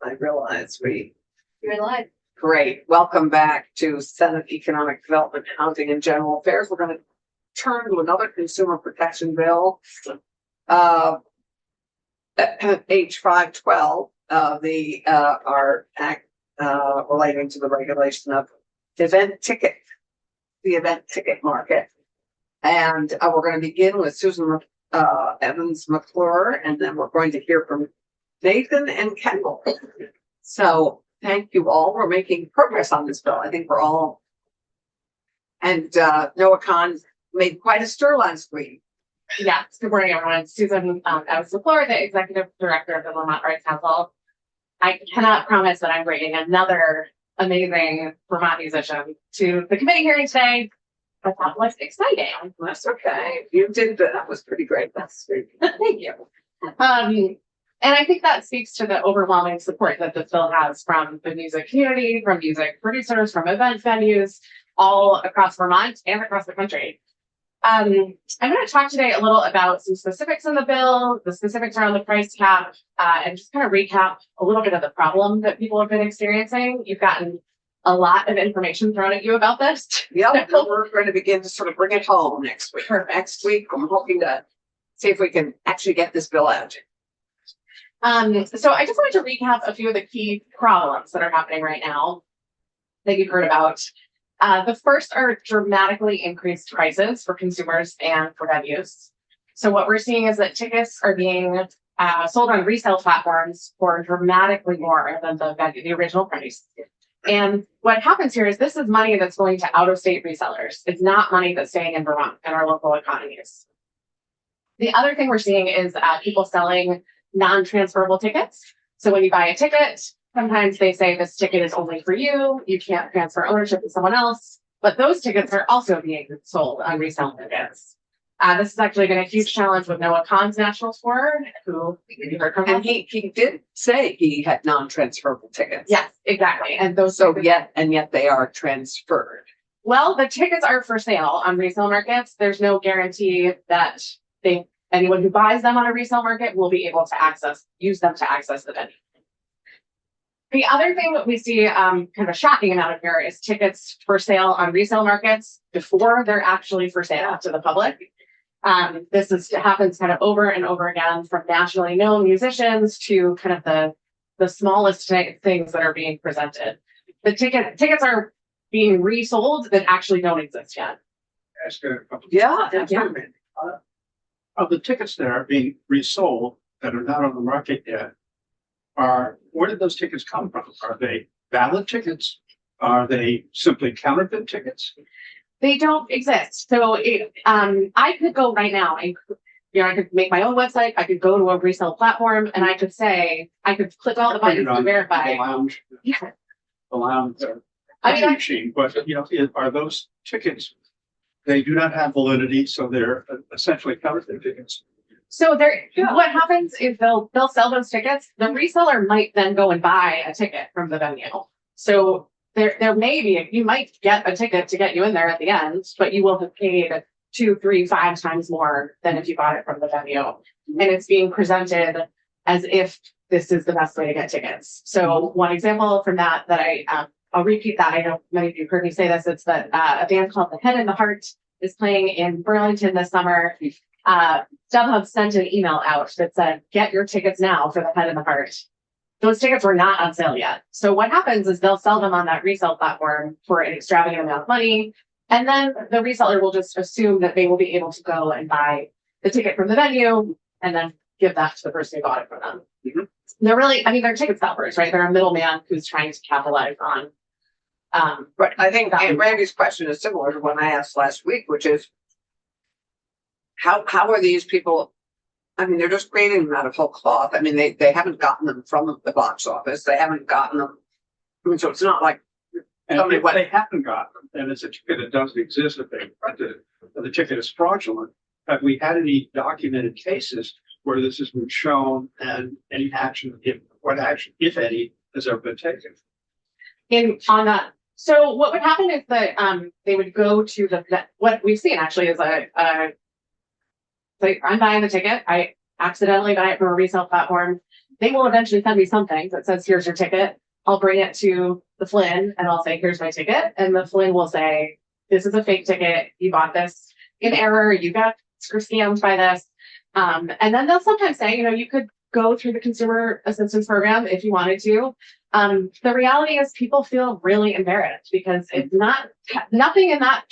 I realize You're live. great. Welcome back to Senate Economic Development, Housing and General Affairs. We're going to turn to another consumer protection bill. H 512, our act, relating to the regulation of the event ticket market. And we're going to begin with Susan Evans McClure, and then we're going to hear from Nathan and Kendall. So thank you all. We're making progress on this bill. I think we're all. And Noah Kahn made quite a stir last week. Yeah, good morning, everyone. Susan Evans McClure, the Executive Director of the Vermont Arts Council. I cannot promise that I'm bringing another amazing Vermont musician to the committee hearing today, but that was exciting. That's okay. You did that was pretty great. That's great. Thank you. And I think that speaks to the overwhelming support that this bill has from the music community, from music producers, from event venues, all across Vermont and across the country. I'm going to talk today a little about some specifics in the bill, the specifics around the price cap, and just kind of recap a little bit of the problem that people have been experiencing. You've gotten a lot of information thrown at you about this. Yeah, we're going to begin to sort of bring it home next week. Perfect. Next week, I'm hoping to see if we can actually get this bill out. So I just wanted to recap a few of the key problems that are happening right now that you've heard about. The first are dramatically increased prices for consumers and for venues. So what we're seeing is that tickets are being sold on resale platforms for dramatically more than the original price. And what happens here is this is money that's going to out-of-state resellers. It's not money that's staying in Vermont and our local economies. The other thing we're seeing is people selling non-transferable tickets. So when you buy a ticket, sometimes they say this ticket is only for you. You can't transfer ownership to someone else. But those tickets are also being sold on resale tickets. This has actually been a huge challenge with Noah Kahn's national tour, who you heard from. And he did say he had non-transferable tickets. Yes, exactly. And those yet they are transferred. Well, the tickets are for sale on resale markets. There's no guarantee that anyone who buys them on a resale market will be able to use them to access the venue. The other thing that we see kind of a shocking amount of here is tickets for sale on resale markets before they're actually for sale to the public. This happens kind of over and over again, from nationally known musicians to kind of the smallest things that are being presented. The tickets are being resold that actually don't exist yet. Yeah. Of the tickets that are being resold that are not on the market yet, where did those tickets come from? Are they valid tickets? Are they simply counterfeit tickets? They don't exist. So I could go right now and I could make my own website. I could go to a resale platform and I could click all the buttons to verify. The lounge machine, but are those tickets? They do not have validity, so they're essentially counterfeit tickets. So what happens is they'll sell those tickets. The reseller might then go and buy a ticket from the venue. So there may be, you might get a ticket to get you in there at the end, but you will have paid 2, 3, 5 times more than if you bought it from the venue. And it's being presented as if this is the best way to get tickets. So one example from that I'll repeat that. I know many of you heard me say this. It's that a band called The Head and the Heart is playing in Burlington this summer. StubHub sent an email out that said, get your tickets now for The Head and the Heart. Those tickets were not on sale yet. So what happens is they'll sell them on that resale platform for an extravagant amount of money. And then the reseller will just assume that they will be able to go and buy the ticket from the venue and then give that to the person who bought it from them. Mm-hmm. They're ticket scalpers, right? They're a middleman who's trying to capitalize on. But I think Randy's question is similar to one I asked last week, which is how are these people? I mean, they're just creating them out of whole cloth. I mean, they haven't gotten them from the box office. They haven't gotten them. I mean, so it's not like they haven't gotten them, and it's a ticket that doesn't exist if they printed it. The ticket is fraudulent. Have we had any documented cases where this has been shown and any action, if any, has ever been taken? On that. So what would happen is that they would go to what we've seen actually is I'm buying the ticket. I accidentally buy it from a resale platform. they will eventually send me something that says, here's your ticket. I'll bring it to the Flynn and I'll say, here's my ticket. And the Flynn will say, this is a fake ticket. You bought this in error. You got scammed by this. And then they'll sometimes say, you could go through the consumer assistance program if you wanted to. The reality is people feel really embarrassed because it's nothing in that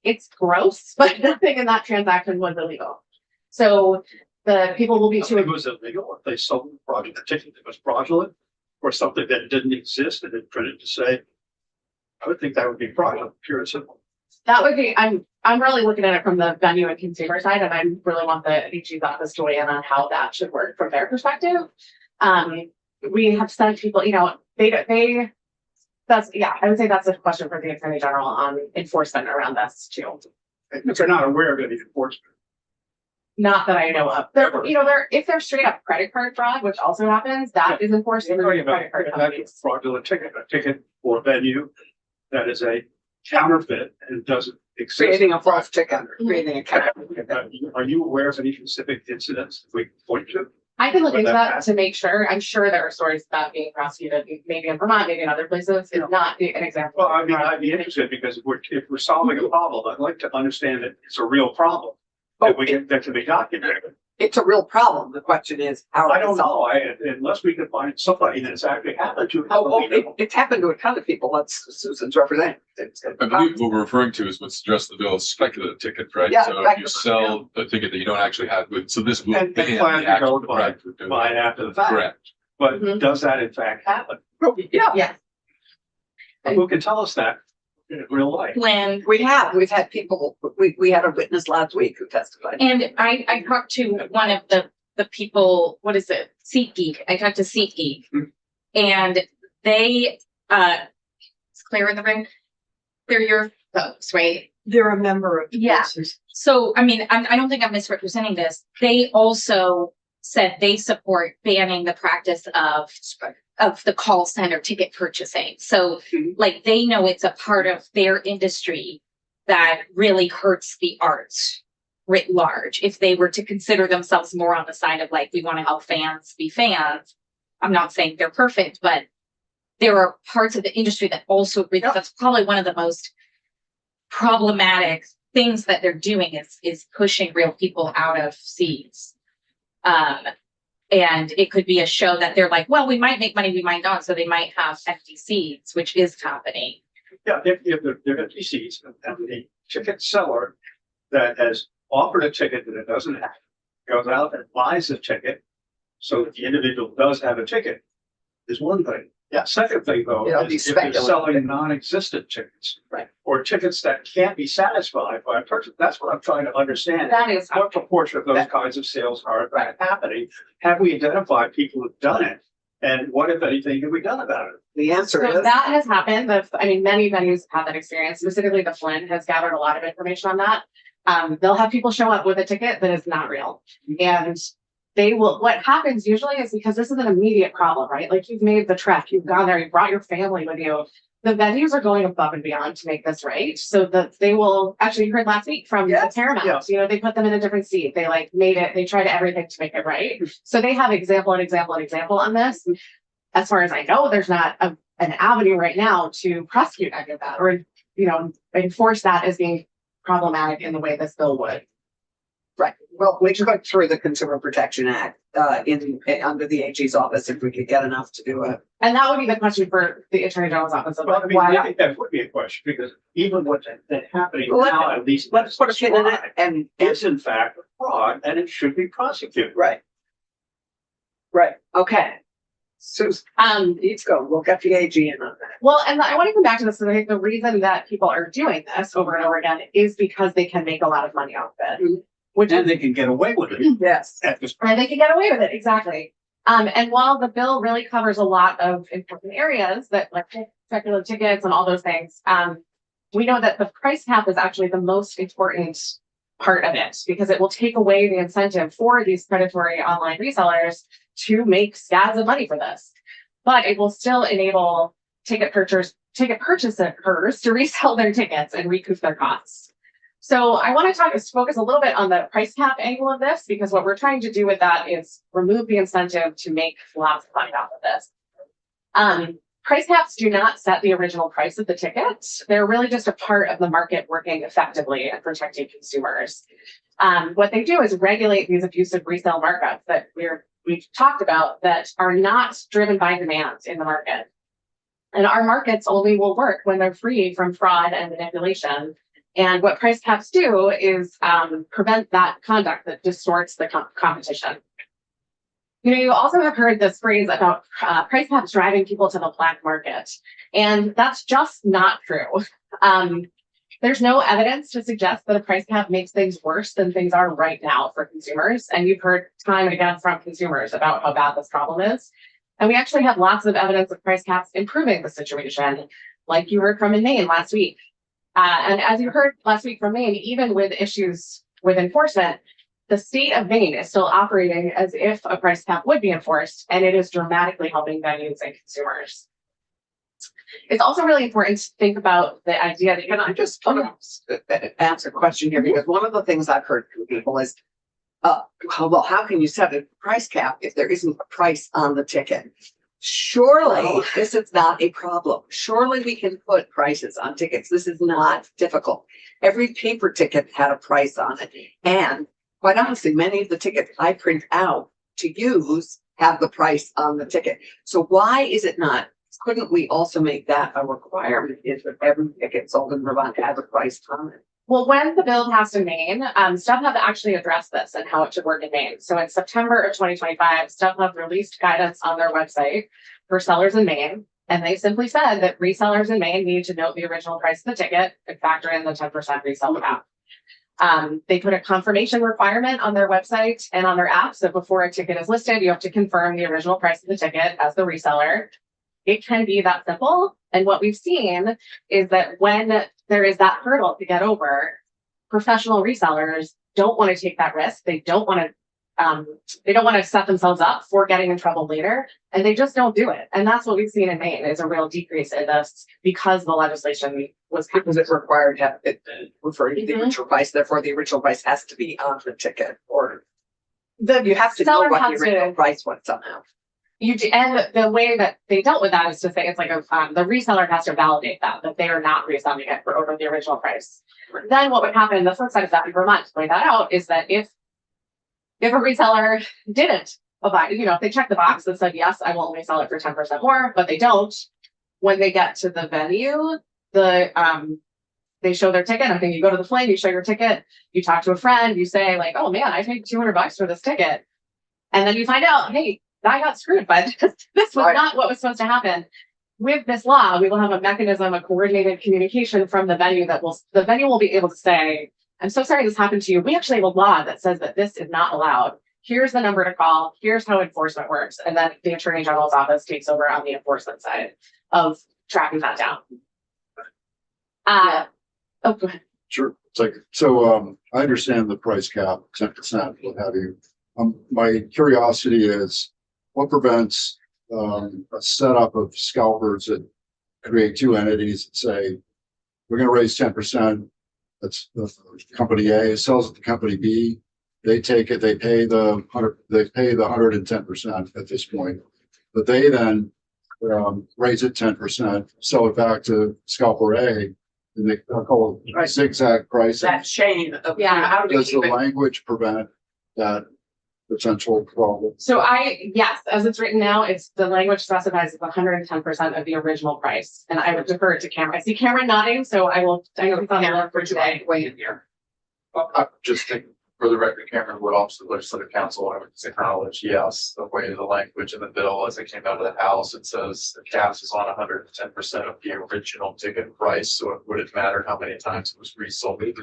it's gross, but nothing in that transaction was illegal. So the people will be It was illegal if they sold the ticket that was fraudulent or something that didn't exist and it printed to say, I would think that would be fraudulent, pure and simple. That would be, I'm really looking at it from the venue and consumer side, and I really want the AG's office to weigh in on how that should work from their perspective. We have sent people, I would say that's a question for the Attorney General on enforcement around this too. If they're not aware of any enforcement. Not that I know of. If they're straight up credit card fraud, which also happens, that is enforced through credit card companies. Fraudulent ticket, a ticket for a venue that is a counterfeit and doesn't exist. Creating a false ticket, creating a counterfeit. Are you aware of any specific incidents that we can point to? I can look Would into that that happen? to make sure. I'm sure there are stories about being prosecuted, maybe in Vermont, maybe in other places. It's not an example. Well, I mean, I'd be interested because if we're solving a problem, I'd like to understand that it's a real problem. That can be documented. It's a real problem. The question is, how I do don't we solve it? know, unless we can find somebody that's actually happened to. It's happened to a ton of people. That's Susan's representing. I believe what we're referring to is what's addressed in the bill as speculative tickets, right? Yeah, So if you sell a ticket that you don't actually have, so this will And ban plan the to actual go correct for doing buy that. it after the fact. Correct. But Mhm. does that in fact happen? Yeah, Yes. And who can tell us that in real life? When, we've had people, we had a witness last week who testified. and I talked to one of the people, what is it? SeatGeek. I talked to SeatGeek and they, it's clear in the room. They're your folks, right? They're a member of. Yeah. So, I mean, I don't think I'm misrepresenting this. They also said they support banning the practice of the call center ticket purchasing. So Mhm. like they know it's a part of their industry that really hurts the arts writ large. If they were to consider themselves more on the side of like, we want to help fans be fans. I'm not saying they're perfect, but there are parts of the industry that also, that's probably one of the most problematic things that they're doing is pushing real people out of seats. And it could be a show that they're like, well, we might make money, we might not. So they might have empty seats, which is happening. Yeah, if they're empty seats and the ticket seller that has offered a ticket that it doesn't have goes out and buys a ticket so that the individual does have a ticket is one thing. Yeah. Second thing though, It'll be is if they're speculative. selling non-existent tickets. Right. Or tickets that can't be satisfied by a person. That's what I'm trying to understand. That is, What proportion of those kinds of sales are in fact happening? Have we identified people who've done it? And what, if anything, have we done about it? The answer so is, that has happened. Many venues have that experience. Specifically, the Flynn has gathered a lot of information on that. They'll have people show up with a ticket that is not real. And what happens usually is because this is an immediate problem, right? Like you've made the trek, you've gone there, you brought your family with you. The venues are going above and beyond to make this right. So that they will, actually you heard last week from the Yes. Paramount, they put them in a different seat. They made it, they tried everything to make it right. So they have example and example and example on this. As far as I know, there's not an avenue right now to prosecute any of that or, enforce that as being problematic in the way this bill would. right, well, we should go through the Consumer Protection Act, under the AG's office if we could get enough to do it. And that would be the question for the Attorney General's office of Well, I like, mean, I why. think that would be a question because even what's happening Well, now, at least. Let's put a pin in it and, Is in fact a fraud and it should be prosecuted. right. Right, okay. Susan, let's go, we'll get the AG in on that. Well, and I want to come back to this because I think the reason that people are doing this over and over again is because they can make a lot of money off of it. Mhm. Which And is, they can get away with it Yes. at this. and they can get away with it, exactly. And while the bill really covers a lot of important areas that like speculative tickets and all those things, we know that the price cap is actually the most important part of it because it will take away the incentive for these predatory online resellers to make scads of money for this. But it will still enable ticket purchasers to resell their tickets and recoup their costs. So I want to focus a little bit on the price cap angle of this, because what we're trying to do with that is remove the incentive to make lots of money off of this. Price caps do not set the original price of the ticket. They're really just a part of the market working effectively and protecting consumers. What they do is regulate these abusive resale markups that we've talked about that are not driven by demand in the market. And our markets only will work when they're free from fraud and manipulation. And what price caps do is prevent that conduct that distorts the competition. You know, you also have heard this phrase about price caps driving people to the black market, and that's just not true. There's no evidence to suggest that a price cap makes things worse than things are right now for consumers. And you've heard time and again from consumers about how bad this problem is. And we actually have lots of evidence of price caps improving the situation, like you heard from in Maine last week. And as you heard last week from Maine, even with issues with enforcement, the state of Maine is still operating as if a price cap would be enforced, and it is dramatically helping venues and consumers. It's also really important to think about the idea that Can I just answer a question here? Because one of the things I've heard from people is, well, how can you set a price cap if there isn't a price on the ticket? Surely this is not a problem. Surely we can put prices on tickets. This is not difficult. Every paper ticket had a price on it. And quite honestly, many of the tickets I print out to use have the price on the ticket. So why is it not? Couldn't we also make that a requirement if every ticket sold in Vermont has a price on it? Well, when the bill passed in Maine, StubHub actually addressed this and how it should work in Maine. So in September of 2025, StubHub released guidance on their website for sellers in Maine. And they simply said that resellers in Maine need to note the original price of the ticket and factor in the 10% resale cap. They put a confirmation requirement on their website and on their app. So before a ticket is listed, you have to confirm the original price of the ticket as the reseller. It can be that simple. And what we've seen is that when there is that hurdle to get over, professional resellers don't want to take that risk. They don't want to set themselves up for getting in trouble later, and they just don't do it. And that's what we've seen in Maine is a real decrease in this because the legislation was Because it's required to have it referring to the original price, therefore the original price has to be on the ticket, or you have to know seller what the has original to- price was somehow. You do, and the way that they dealt with that is to say it's like the reseller has to validate that they are not reselling it for over the original price. Then what would happen, the flip side of that in Vermont to point that out is that if a reseller didn't abide, if they checked the box that said, yes, I will only sell it for 10% more, but they don't, when they get to the venue, they show their ticket. I think you go to the Flame, you show your ticket, you talk to a friend, you say like, oh man, I paid $200 for this ticket. And then you find out, hey, I got screwed by this. This was not what was supposed to happen. With this law, we will have a mechanism of coordinated communication from the venue the venue will be able to say, I'm so sorry this happened to you. We actually have a law that says that this is not allowed. Here's the number to call. Here's how enforcement works. And then the Attorney General's office takes over on the enforcement side of tracking that down. Oh, go ahead. Sure. It's like, I understand the price cap, 10%, what have you. My curiosity is what prevents a setup of scalpers that create two entities that say, we're going to raise 10%. That's the company A sells it to company B. They take it, they pay the 110% at this point, but they then raise it 10%, sell it back to scalper A, and they call it zigzag pricing. That chain of, Yeah. how do we Does the keep it? language prevent that potential problem? So yes, as it's written now, the language specifies 110% of the original price. And I would defer it to Cameron. I see Cameron nodding, so I know he's on the list for today. Wait in here. I just think for the record, Cameron Wood, Office of Legislative Counsel, I would acknowledge, yes, the way the language in the bill as it came out of the House, it says the caps is on 110% of the original ticket price. So it wouldn't matter how many times it was resold. It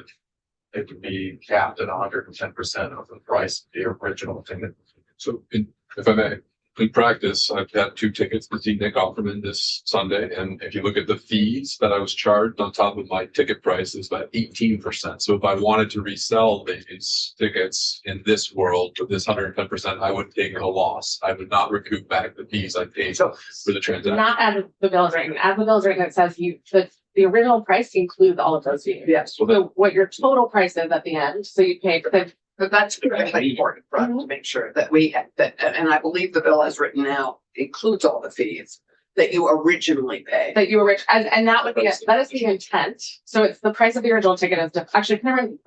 would be capped at 110% of the price of the original ticket. So if I may, in practice, I've had 2 tickets to see Nick Offerman this Sunday, and if you look at the fees that I was charged on top of my ticket price, it's about 18%. So if I wanted to resell these tickets in this world for this 110%, I would take a loss. I would not recoup back the fees I paid So for the transaction. Not as the bills written, as the bills written, it says the original price includes all of those fees. yes, So what your total price is at the end, so you pay, but that's really important for us to make sure that and I believe the bill as written now includes all the fees that you originally paid. that you were rich, and that would be, that is the intent. So it's the price of the original ticket is, actually, I'm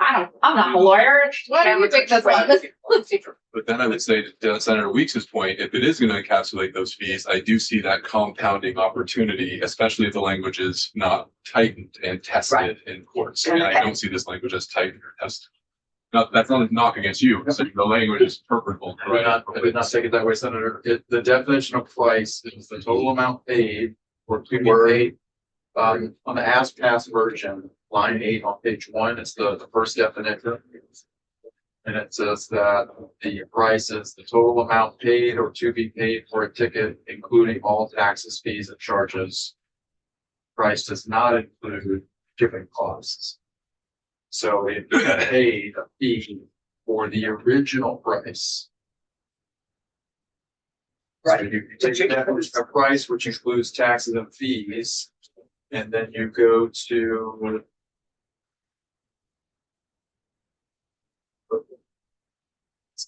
not a lawyer. Why do you think that's like, let's see. But then I would say to Senator Weeks's point, if it is going to encapsulate those fees, I do see that compounding opportunity, especially if the language is not tightened and tested Right. in courts. And I don't see this language as tightened or tested. Not, that's not a knock against you. So the language is interpretable. I did not take it that way, Senator. The definition of price is the total amount paid or to be paid. On the as passed version, line 8 on page 1, it's the first definition. And it says that the price is the total amount paid or to be paid for a ticket, including all taxes, fees, and charges. Price does not include shipping costs. So if you paid a fee for the original price. So Right. you take the definition of price, which includes taxes and fees, and then you go to.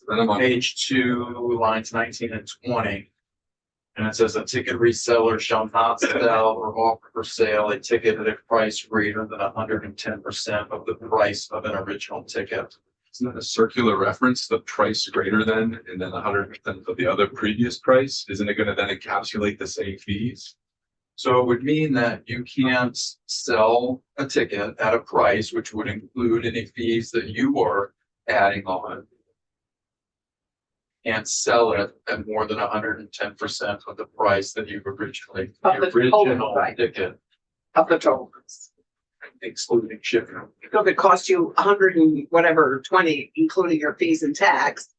Then I'm on Page 2, lines 19 and 20. And it says a ticket reseller shall not sell or offer for sale a ticket at a price greater than 110% of the price of an original ticket. Isn't that a circular reference, the price greater than, and then 100% of the other previous price? Isn't it going to then encapsulate the same fees? So it would mean that you can't sell a ticket at a price which would include any fees that you are adding on. And sell it at more than 110% of the price that you originally, Of the the total original price. ticket, Of the total. excluding shipping. So if it cost you 100 and whatever, 20, including your fees and tax,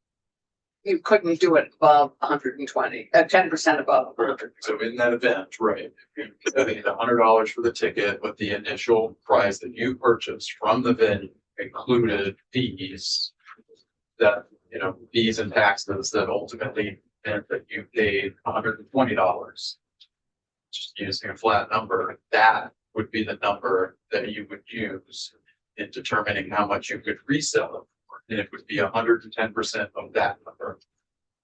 you couldn't do it above 120, 10% above 100. So in that event, right, if you paid $100 for the ticket with the initial price that you purchased from the venue included fees that, fees and taxes that ultimately meant that you paid $120. Just using a flat number, that would be the number that you would use in determining how much you could resell it for. And it would be 110% of that number.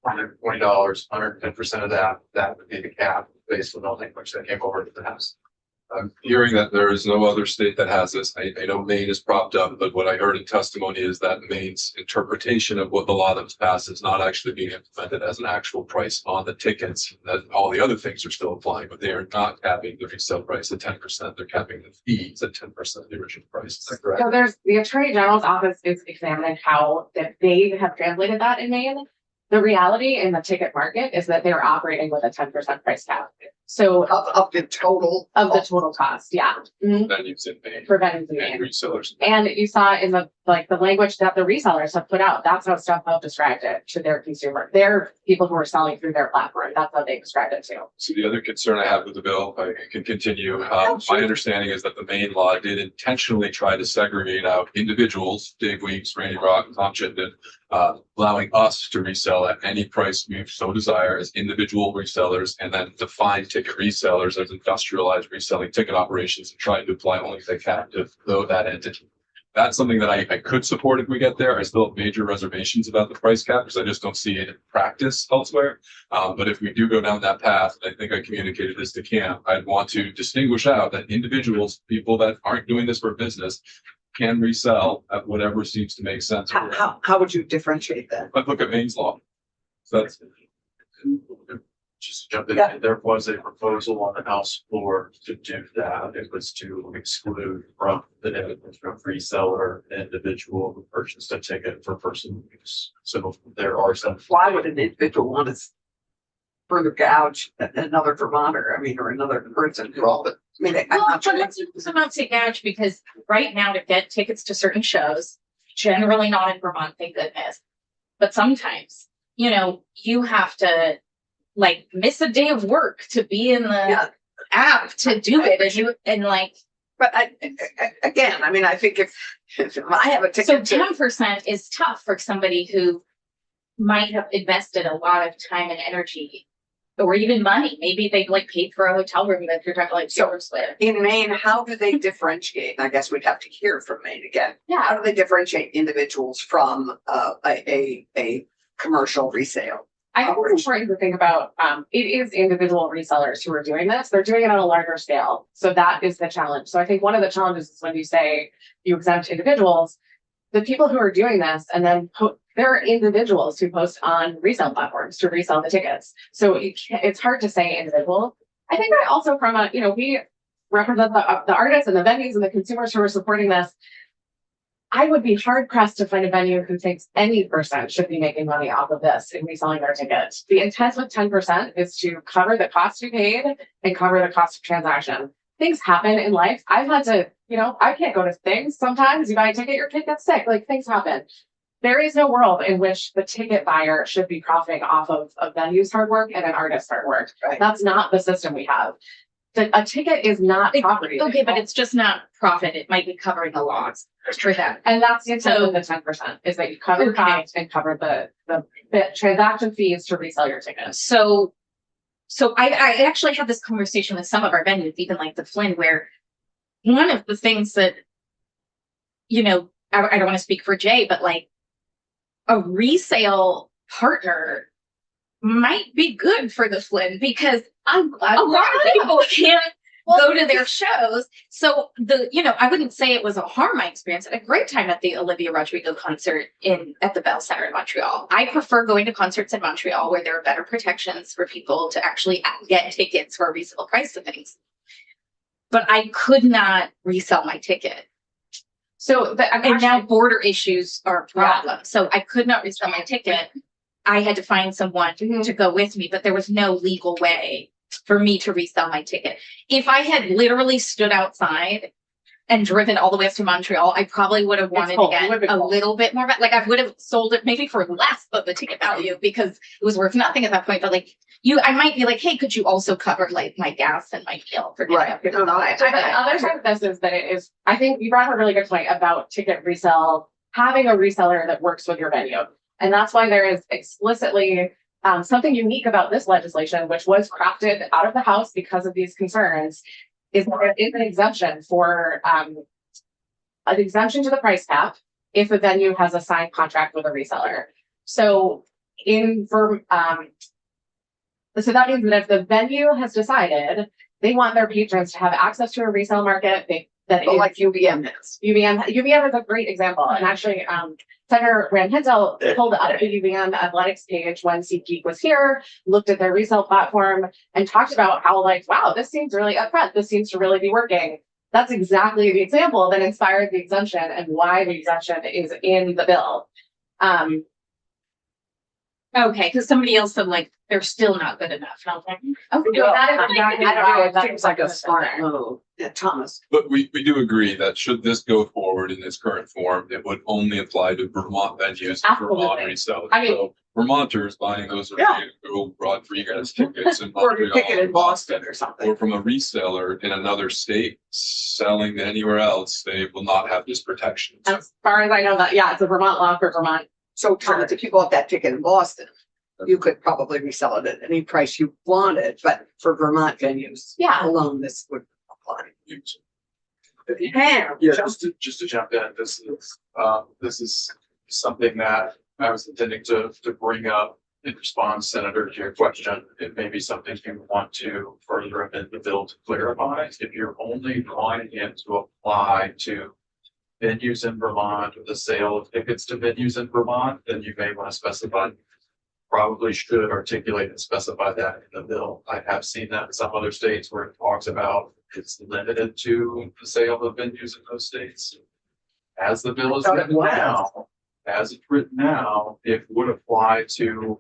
$120, 110% of that would be the cap based on the language that came over to the House. I'm hearing that there is no other state that has this. I know Maine is propped up, but what I heard in testimony is that Maine's interpretation of what the law that was passed is not actually being implemented as an actual price on the tickets. That all the other things are still applying, but they are not capping the resale price at 10%. They're capping the fees at 10% of the original price. Is that correct? So there's, the Attorney General's office is examining how that they have translated that in Maine. The reality in the ticket market is that they're operating with a 10% price cap. So Of the total. of the total cost, yeah. Mhm. Venues in Maine For venues in and Maine. resellers. And you saw in the language that the resellers have put out, that's how StubHub described it to their consumer. They're people who are selling through their platform. That's how they described it too. So the other concern I have with the bill, if I can continue, my understanding is that the Maine law did intentionally try to segregate out individuals, Dave Weeks, Randy Rock, Tom Chittenden, allowing us to resell at any price we so desire as individual resellers, and then define ticket resellers as industrialized reselling ticket operations and trying to apply only the captive, though that entity. That's something that I could support if we get there. I still have major reservations about the price cap because I just don't see it in practice elsewhere. But if we do go down that path, I think I communicated this to Cam, I'd want to distinguish out that individuals, people that aren't doing this for business, can resell at whatever seems to make sense. How would you differentiate that? But look at Maine's law. So that's, Just jump in, Yeah. there was a proposal on the House floor to do that. It was to exclude from the definition of reseller an individual who purchased a ticket for personal use. So there are some. Why would an individual want to further gouge another Vermonter? I mean, or another person who all the, I mean, I'm Well, not but sure. let's not say gouge, because right now to get tickets to certain shows, generally not in Vermont, thank goodness. But sometimes, you have to like miss a day of work to be in the Yeah. app to do it and like, But again, I mean, I think if I have a so ticket to, 10% is tough for somebody who might have invested a lot of time and energy or even money. Maybe they like paid for a hotel room that you're talking like Silver's with. in Maine, how do they differentiate? And I guess we'd have to hear from Maine again. Yeah. How do they differentiate individuals from a commercial resale? I think it's important to think about, it is individual resellers who are doing this. They're doing it on a larger scale. So that is the challenge. So I think one of the challenges is when you say you exempt individuals, the people who are doing this and then there are individuals who post on resale platforms to resell the tickets. So it's hard to say individual. I think that also from a, we represent the artists and the venues and the consumers who are supporting this. I would be hard pressed to find a venue who thinks any percent should be making money off of this in reselling their tickets. The intent with 10% is to cover the cost you paid and cover the cost of transaction. Things happen in life. I've had to, I can't go to things. Sometimes you buy a ticket, your kid gets sick, like things happen. There is no world in which the ticket buyer should be profiting off of a venue's hard work and an artist's hard work. Right. That's not the system we have. A ticket is not property. Okay, but it's just not profit. It might be covering the loss for that. And that's the intent of the 10% is that you cover the cost and cover the transaction fees to resell your tickets. So I actually had this conversation with some of our venues, even like the Flynn, where one of the things that, I don't want to speak for Jay, but like a resale partner might be good for the Flynn because a lot of people can't go to their shows. So I wouldn't say it was a harm. I experienced a great time at the Olivia Rodrigo concert at the Bell Center in Montreal. I prefer going to concerts in Montreal where there are better protections for people to actually get tickets for a reasonable price of things. But I could not resell my ticket. So and now border issues are a problem. So I could not resell my ticket. I had to find someone to go with me, but there was no legal way for me to resell my ticket. If I had literally stood outside and driven all the way up to Montreal, I probably would have wanted to get a little bit more. Like I would have sold it maybe for less of the ticket value because it was worth nothing at that point. But like I might be like, hey, could you also cover like my gas and my meal for getting up here? The other side of this is that it is, I think you brought up a really good point about ticket resale, having a reseller that works with your venue. And that's why there is explicitly something unique about this legislation, which was crafted out of the House because of these concerns, is that there is an exemption for an exemption to the price cap if a venue has a signed contract with a reseller. So so that means that if the venue has decided they want their patrons to have access to a resale market, like UVM is. UVM is a great example. And actually, Senator Rand Hensel pulled up the UVM athletics page when SeatGeek was here, looked at their resale platform, and talked about how wow, this seems really upfront. This seems to really be working. That's exactly the example that inspired the exemption and why the exemption is in the bill. Okay, because somebody else said they're still not good enough. And I was like, okay, well, that is exactly I don't know. It why seems like a smart move. Yeah, Thomas. But we do agree that should this go forward in its current form, it would only apply to Vermont venues, and Vermont Absolutely. resellers. I mean- So Vermonters buying those Yeah. Rodriguez tickets in Or your ticket in Montreal, Boston or something. or from a reseller in another state selling anywhere else, they will not have this protection. So As far as I know, it's a Vermont law for Vermont. So Thomas, if you bought that ticket in Boston, you could probably resell it at any price you wanted, but for Vermont venues Yeah. alone, this would apply. Yeah, just to jump in, this is something that I was intending to bring up in response, Senator, to your question. It may be something you want to further amend the bill to clarify. If you're only wanting it to apply to venues in Vermont or the sale of tickets to venues in Vermont, then you may want to specify, probably should articulate and specify that in the bill. I have seen that in some other states where it talks about it's limited to the sale of venues in those states. As the bill is written now, it would apply to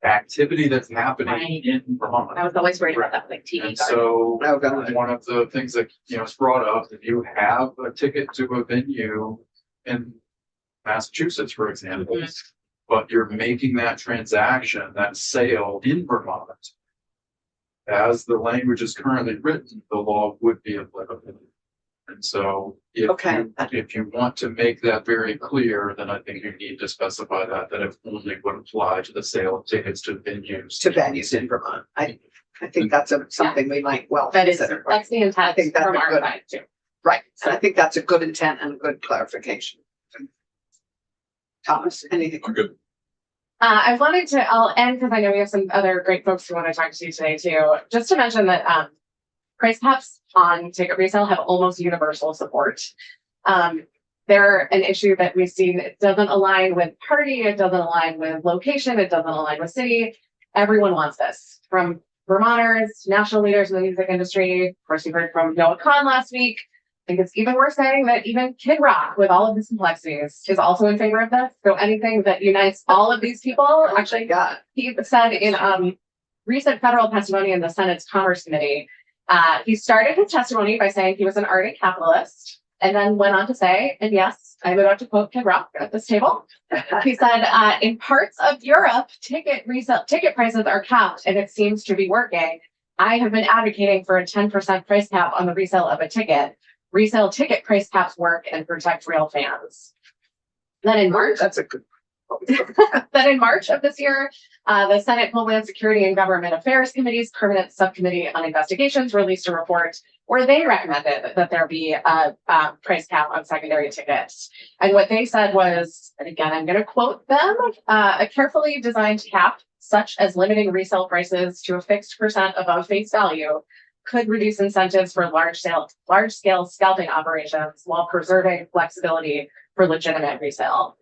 activity that's happening in Vermont. I was always worried about that, like TV. And so one of the things that, is brought up, if you have a ticket to a venue in Massachusetts, for example, but you're making that transaction, that sale in Vermont. As the language is currently written, the law would be applicable. And so Okay. if you want to make that very clear, then I think you need to specify that it only would apply to the sale of tickets to venues. To venues in Vermont. I think that's something we might well That is, consider. that's the I intent think that's from a our good- side too. Right, and I think that's a good intent and a good clarification. Thomas, anything? I'm good. I'll end because I know we have some other great folks who want to talk to you today too. Just to mention that, price caps on ticket resale have almost universal support. They're an issue that we've seen. It doesn't align with party. It doesn't align with location. It doesn't align with city. Everyone wants this, from Vermonters, to national leaders in the music industry. Of course, we heard from Noah Khan last week. I think it's even worth saying that even Kid Rock, with all of his complexities, is also in favor of this. So anything that unites all of these people, actually, God. he said in recent federal testimony in the Senate's Commerce Committee, he started his testimony by saying he was an ardent capitalist, and then went on to say, and yes, I'm about to quote Kid Rock at this table. He said, in parts of Europe, ticket prices are capped, and it seems to be working. I have been advocating for a 10% price cap on the resale of a ticket. Resale ticket price caps work and protect real fans. Then in March, That's a good. then in March of this year, the Senate Homeland Security and Government Affairs Committee's Permanent Subcommittee on Investigations released a report where they recommended that there be a price cap on secondary tickets. And what they said was, and again, I'm going to quote them, a carefully designed cap, such as limiting resale prices to a fixed percent above face value, could reduce incentives for large-scale scalping operations while preserving flexibility for legitimate resale.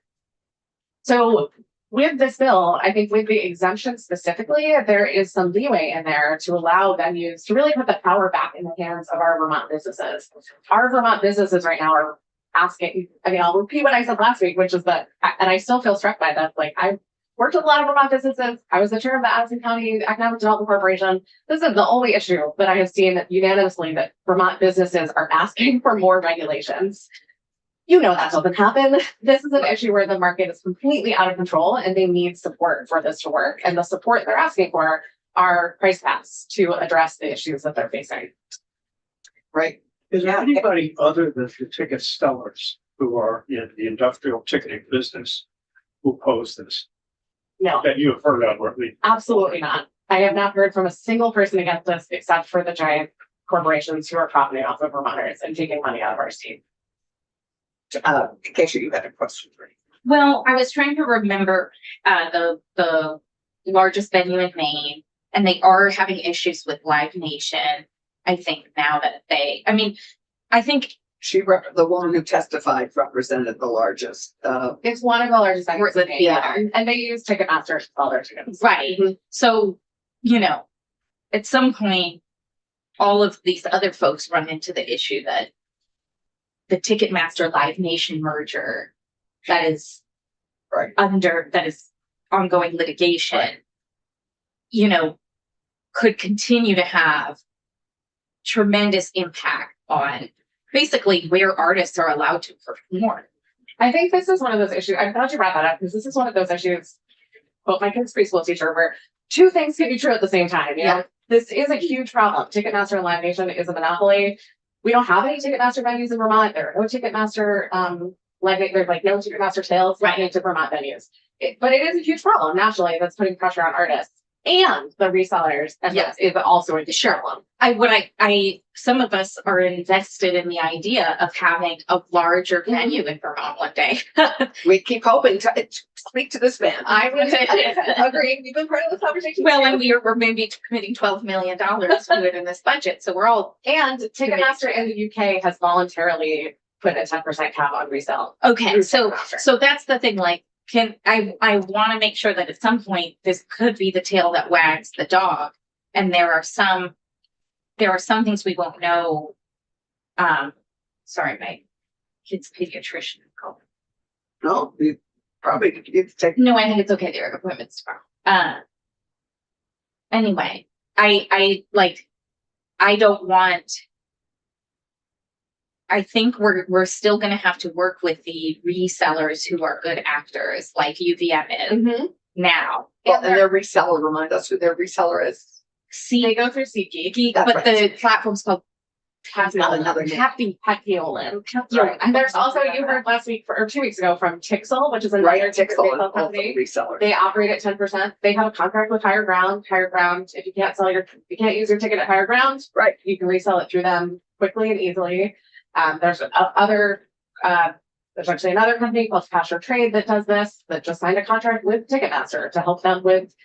So with this bill, I think with the exemption specifically, there is some leeway in there to allow venues to really put the power back in the hands of our Vermont businesses. Our Vermont businesses right now are asking, I mean, I'll repeat what I said last week, which is that, and I still feel struck by that, like I've worked with a lot of Vermont businesses. I was the chair of the Addison County Economic Development Corporation. This is the only issue that I have seen unanimously that Vermont businesses are asking for more regulations. You know that doesn't happen. This is an issue where the market is completely out of control and they need support for this to work. And the support they're asking for are price caps to address the issues that they're facing. Right. Is there Yeah. anybody other than the ticket sellers who are in the industrial ticketing business who oppose this No, that you have heard of, or at least? absolutely not. I have not heard from a single person against this except for the giant corporations who are profiting off of Vermonters and taking money out of our state. In case you had a question for me. Well, I was trying to remember the largest venue in Maine, and they are having issues with Live Nation. I think now that I think The woman who testified represented the largest, It's one of the largest venues in Maine, Yeah. and they use Ticketmaster to sell their tickets. right. So, at some point, all of these other folks run into the issue that the Ticketmaster Live Nation merger that is Right. that is ongoing litigation, Right. could continue to have tremendous impact on basically where artists are allowed to perform. I think this is one of those issues. I'm glad you brought that up because this is one of those issues. Quote my kid's preschool teacher, where two things can be true at the same time. Yeah. This is a huge problem. Ticketmaster and Live Nation is a monopoly. We don't have any Ticketmaster venues in Vermont. There are no Ticketmaster there's like no Ticketmaster sales right to Vermont venues. But it is a huge problem nationally that's putting pressure on artists and the resellers. And Yes. this is also a huge Sure. problem. Some of us are invested in the idea of having a larger venue in Vermont one day. we keep hoping to speak to this man. I would agree. We've been part of this conversation. Well, too. and we're maybe committing $12 million to it in this budget, so we're all And Ticketmaster in the UK has voluntarily put a 10% cap on resale. okay. So that's the thing. Like, I want to make sure that at some point this could be the tail that wags the dog, and there are some things we won't know. Sorry, my kid's pediatrician called. No, you probably need to take. No, I think it's okay. There are appointments tomorrow. Anyway, I don't want I think we're still gonna have to work with the resellers who are good actors, like UVM is Mhm. now. Well, and their reseller, remind us who their reseller is. They See, go through SeatGeek, That's but right. the platform's called Another name. Capiolan. Right. And there's also, you heard last week or 2 weeks ago from Tixel, which is Right, another Tixel and resale also company. reseller. They operate at 10%. They have a contract with Higher Ground. Higher Ground, if you you can't use your ticket at Higher Ground, Right. you can resell it through them quickly and easily. There's there's actually another company called Pasture Trade that does this, that just signed a contract with Ticketmaster to help them with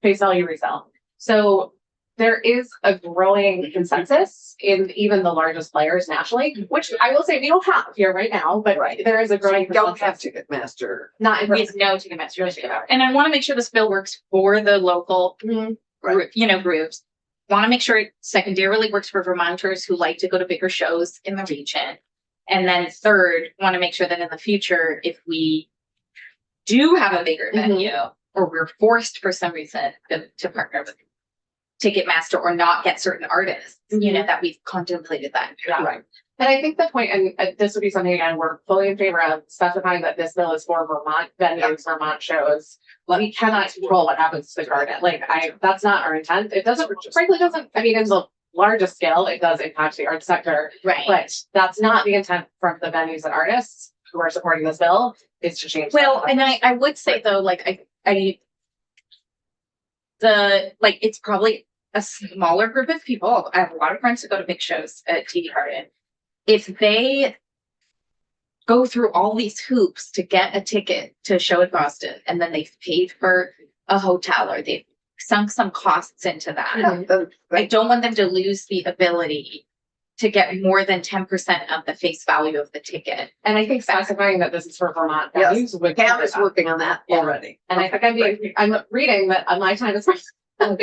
face value resell. So there is a growing consensus in even the largest players nationally, which I will say we don't have here right now, but Right. there is a So growing you don't have consensus. Ticketmaster. Not in we have no Ticketmaster. And I want to make sure this bill works for the local, Right. groups. Want to make sure it secondarily works for Vermonters who like to go to bigger shows in the region. And then third, want to make sure that in the future, if we do have a bigger Mhm. venue, or we're forced for some reason to partner with Ticketmaster or not get certain artists, that we've contemplated that. Yeah. Right. And I think the point, and this would be something again, we're fully in favor of specifying that this bill is for Vermont venues, Vermont shows. We cannot control what happens to the garden. That's not our intent. It doesn't, frankly, doesn't, I mean, in the largest scale, it does impact the arts sector, Right. but that's not the intent from the venues and artists who are supporting this bill, is to change. Well, that. and I would say though, it's probably a smaller group of people. I have a lot of friends who go to big shows at TV Garden. If they go through all these hoops to get a ticket to a show in Boston, and then they've paid for a hotel or they've sunk some costs into that, I don't want them to lose the ability to get more than 10% of the face value of the ticket. And I think specifying that this is for Vermont Yes. venues would. Pam is working on that Yeah. already. And I think I'm reading that my time is.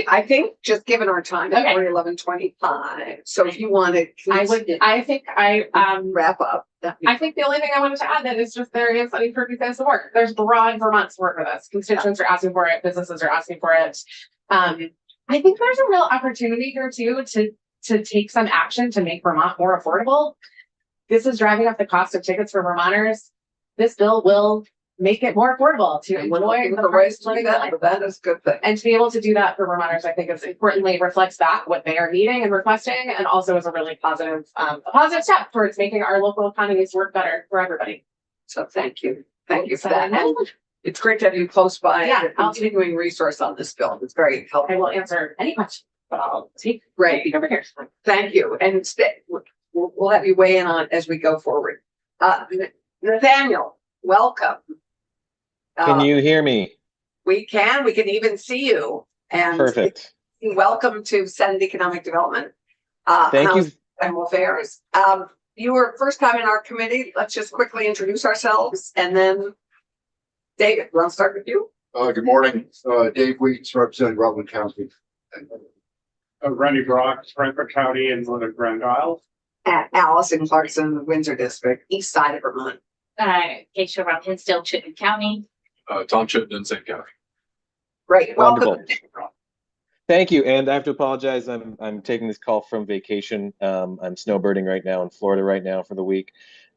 I think just given our time, it's Okay. already 11:25. So if you want to. I think Wrap up. I think the only thing I wanted to add then is just there is something for people to work. There's broad Vermont support for this. Constituents are asking for it, businesses are asking for it. I think there's a real opportunity here too to take some action to make Vermont more affordable. This is driving up the cost of tickets for Vermonters. This bill will make it more affordable to And we're enjoy looking the for ways to do living that, life. but that is a good thing. And to be able to do that for Vermonters, I think is importantly reflects back what they are needing and requesting, and also is a really positive, a positive step towards making our local economies work better for everybody. So thank you. Thank you for So, that. And it's great to have you close by Yeah, a continuing resource on this bill. It's very I helpful. will answer any question, but I'll take Great. over here. Thank you. And we'll have you weigh in on as we go forward. Nathaniel, welcome. Can you hear me? We can even see you. And Perfect. welcome to Senate Economic Development. Thank you. And Affairs. You were first time in our committee. Let's just quickly introduce ourselves and then David, we'll start with you. Good morning, Dave Weeks, representing Rutland County. Rennie Brock, Franklin County and one of Grand Isle. And Allison Clarkson, Windsor District, east side of Vermont. Geisha Rock Hinsdale, Chittenden County. Tom Chittenden, St. County. Great. Wonderful. Welcome. Thank you. And I have to apologize. I'm taking this call from vacation. I'm snowbirding right now in Florida right now for the week.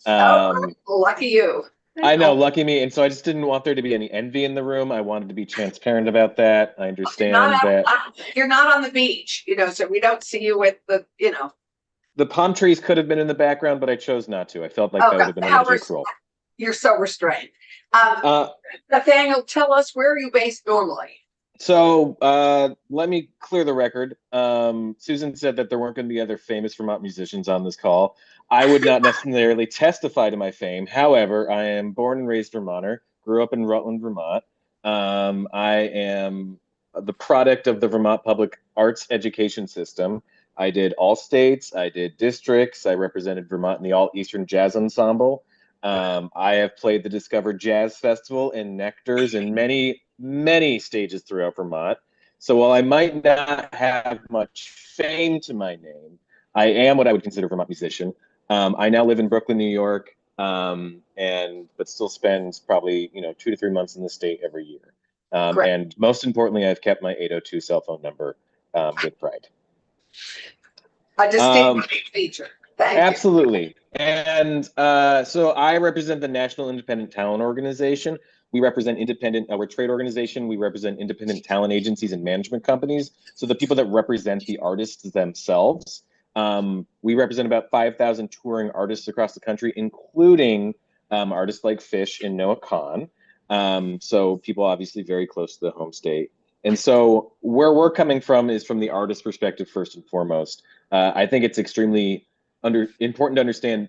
Lucky you. I know, lucky me. And so I just didn't want there to be any envy in the room. I wanted to be transparent about that. I understand that. You're not on the beach, so we don't see you with the. The palm trees could have been in the background, but I chose not to. I felt like that would have been a little too cruel. You're so restrained. Nathaniel, tell us, where are you based normally? So let me clear the record. Susan said that there weren't going to be other famous Vermont musicians on this call. I would not necessarily testify to my fame. However, I am born and raised Vermonter, grew up in Rutland, Vermont. I am the product of the Vermont Public Arts Education System. I did all states, I did districts, I represented Vermont in the All Eastern Jazz Ensemble. I have played the Discover Jazz Festival and Nectars in many stages throughout Vermont. So while I might not have much fame to my name, I am what I would consider a Vermont musician. I now live in Brooklyn, New York, but still spend probably 2 to 3 months in the state every year. And most importantly, I've kept my 802 cell phone number with pride. A distinct feature. Thank you. Absolutely. And so I represent the National Independent Talent Organization. We represent we're a trade organization. We represent independent talent agencies and management companies. So the people that represent the artists themselves. We represent about 5,000 touring artists across the country, including artists like Fish and Noah Khan. So people obviously very close to the home state. And so where we're coming from is from the artist perspective, first and foremost. I think it's extremely important to understand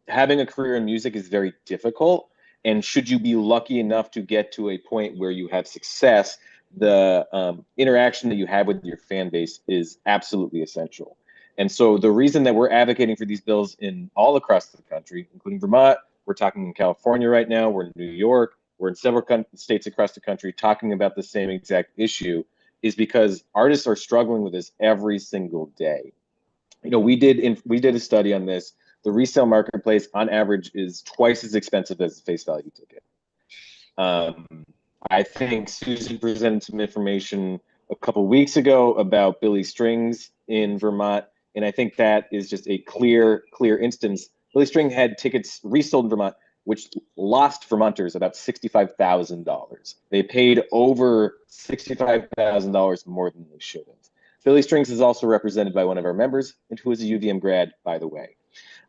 having a career in music is very difficult. And should you be lucky enough to get to a point where you have success, the interaction that you have with your fan base is absolutely essential. And so the reason that we're advocating for these bills in all across the country, including Vermont, we're talking in California right now, we're in New York, we're in several states across the country talking about the same exact issue, is because artists are struggling with this every single day. You know, we did a study on this. The resale marketplace on average is twice as expensive as a face value ticket. I think Susan presented some information a couple weeks ago about Billy Strings in Vermont, and I think that is just a clear instance. Billy String had tickets resold in Vermont, which lost Vermonters about $65,000. They paid over $65,000 more than they should have. Billy Strings is also represented by one of our members, and who is a UVM grad, by the way.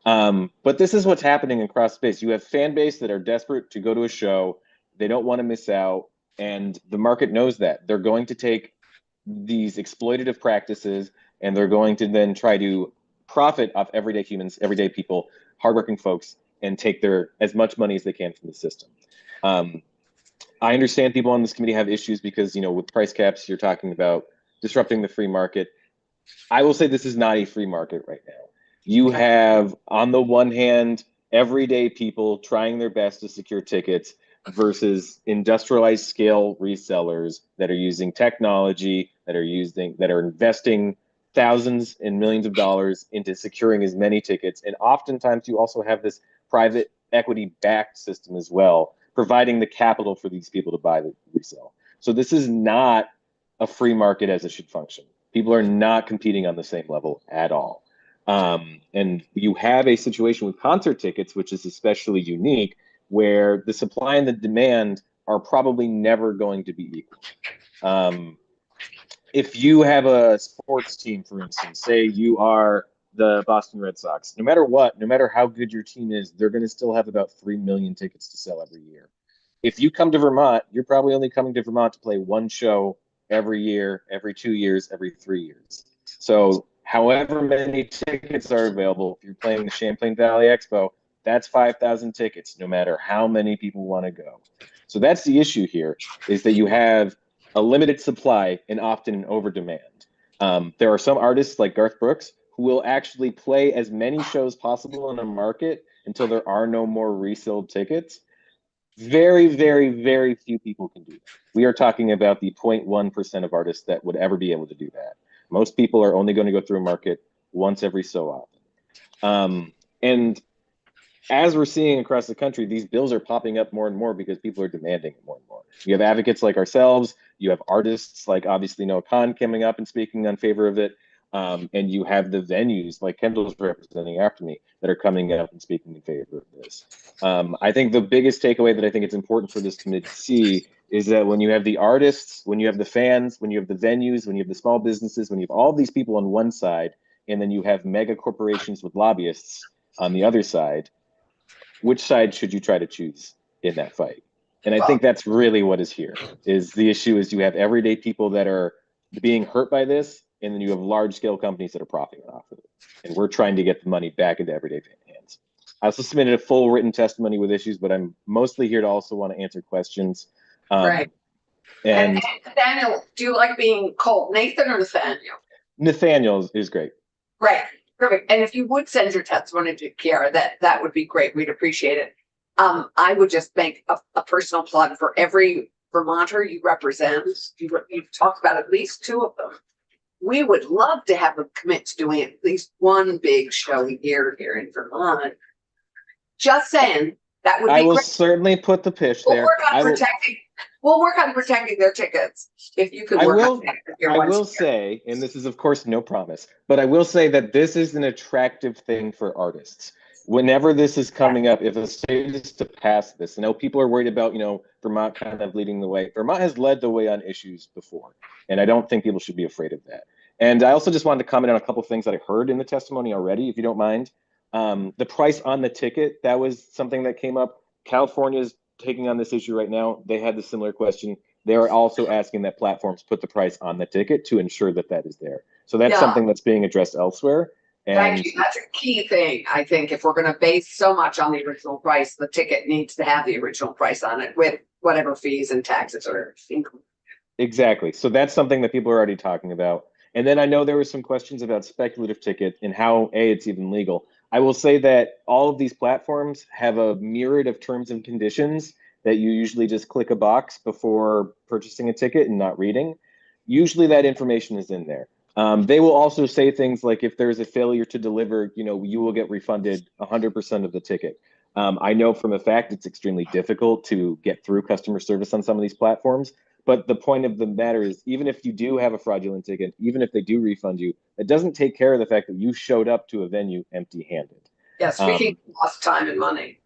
But this is what's happening across space. You have fan base that are desperate to go to a show. They don't want to miss out, and the market knows that. They're going to take these exploitative practices, and they're going to then try to profit off everyday humans, everyday people, hardworking folks, and take as much money as they can from the system. I understand people on this committee have issues because, you know, with price caps, you're talking about disrupting the free market. I will say this is not a free market right now. You have, on the one hand, everyday people trying their best to secure tickets versus industrialized scale resellers that are using technology, that are investing thousands and millions of dollars into securing as many tickets. And oftentimes you also have this private equity backed system as well, providing the capital for these people to buy the resale. So this is not a free market as it should function. People are not competing on the same level at all. And you have a situation with concert tickets, which is especially unique, where the supply and the demand are probably never going to be equal. If you have a sports team, for instance, say you are the Boston Red Sox, no matter what, no matter how good your team is, they're going to still have about 3 million tickets to sell every year. If you come to Vermont, you're probably only coming to Vermont to play one show every year, every 2 years, every 3 years. So however many tickets are available, if you're playing the Champlain Valley Expo, that's 5,000 tickets, no matter how many people want to go. So that's the issue here, is that you have a limited supply and often an over demand. There are some artists like Garth Brooks who will actually play as many shows possible in a market until there are no more resale tickets. Very, very, very few people can do that. We are talking about the 0.1% of artists that would ever be able to do that. Most people are only going to go through a market once every so often. And as we're seeing across the country, these bills are popping up more and more because people are demanding it more and more. You have advocates like ourselves, you have artists like obviously Noah Khan coming up and speaking in favor of it, and you have the venues like Kendall's representing after me that are coming up and speaking in favor of this. I think the biggest takeaway that I think it's important for this committee to see is that when you have the artists, when you have the fans, when you have the venues, when you have the small businesses, when you have all these people on one side, and then you have mega corporations with lobbyists on the other side, which side should you try to choose in that fight? And I think that's really what is here. Is the issue is you have everyday people that are being hurt by this, and then you have large scale companies that are profiting off of it. And we're trying to get the money back into everyday hands. I also submitted a full written testimony with issues, but I'm mostly here to also want to answer questions. Right. And Nathaniel, do you like being called Nathan or Nathaniel? Nathaniel is great. Right. Perfect. And if you would send your testimony to Kiara, that would be great. We'd appreciate it. I would just make a personal plug for every Vermonter you represent. You've talked about at least 2 of them. We would love to have them commit to doing at least one big show a year here in Vermont. Just saying, that would be I will great. certainly put the pitch We'll there. work on protecting. we'll work on protecting their tickets. If you could I work will- on that. your I ones will here. say, and this is of course no promise, but I will say that this is an attractive thing for artists. Whenever this is coming up, if a state is to pass this, I know people are worried about, Vermont kind of leading the way. Vermont has led the way on issues before, and I don't think people should be afraid of that. And I also just wanted to comment on a couple of things that I heard in the testimony already, if you don't mind. The price on the ticket, that was something that came up. California's taking on this issue right now. They had the similar question. They are also asking that platforms put the price on the ticket to ensure that that is there. So that's Yeah. something that's being addressed elsewhere. And Thank you. That's a key thing. I think if we're going to base so much on the original price, the ticket needs to have the original price on it with whatever fees and taxes are included. exactly. So that's something that people are already talking about. And then I know there were some questions about speculative ticket and how it's even legal. I will say that all of these platforms have a myriad of terms and conditions that you usually just click a box before purchasing a ticket and not reading. Usually that information is in there. They will also say things like if there's a failure to deliver, you will get refunded 100% of the ticket. I know from a fact it's extremely difficult to get through customer service on some of these platforms. But the point of the matter is, even if you do have a fraudulent ticket, even if they do refund you, it doesn't take care of the fact that you showed up to a venue empty-handed. Yeah, speaking of lost time and money.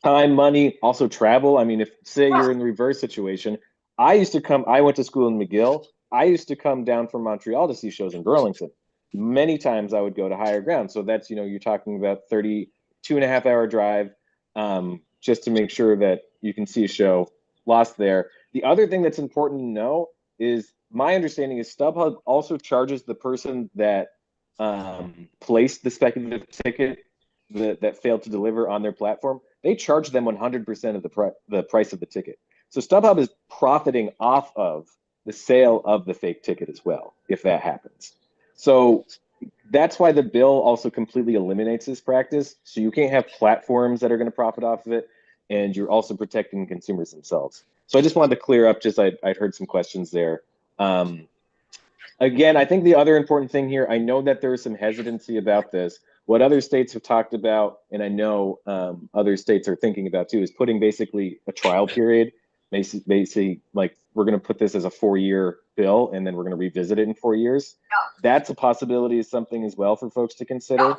Time, money, also travel. I mean, if say you're in the reverse situation, I went to school in McGill. I used to come down from Montreal to see shows in Burlington. Many times I would go to higher ground. So that's, you're talking about 32.5 hour drive just to make sure that you can see a show lost there. The other thing that's important to know is my understanding is StubHub also charges the person that placed the speculative ticket that failed to deliver on their platform. They charge them 100% of the price of the ticket. So StubHub is profiting off of the sale of the fake ticket as well, if that happens. So that's why the bill also completely eliminates this practice. So you can't have platforms that are going to profit off of it, and you're also protecting consumers themselves. So I just wanted to clear up, I'd heard some questions there. Again, I think the other important thing here, I know that there is some hesitancy about this. What other states have talked about, and I know other states are thinking about too, is putting basically a trial period. Basically, like we're going to put this as a 4-year bill, and then we're going to revisit it in 4 years. That's a possibility, is something as well for folks to consider.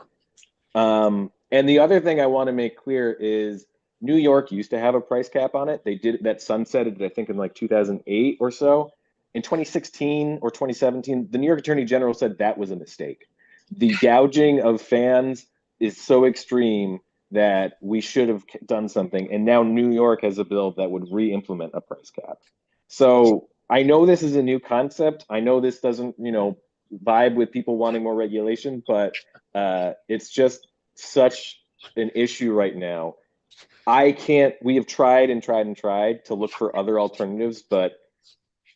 And the other thing I want to make clear is New York used to have a price cap on it. They did that sunsetted, I think, in like 2008 or so. In 2016 or 2017, the New York Attorney General said that was a mistake. The gouging of fans is so extreme that we should have done something. And now New York has a bill that would re-implement a price cap. So I know this is a new concept. I know this doesn't, vibe with people wanting more regulation, but it's just such an issue right now. We have tried and tried and tried to look for other alternatives, but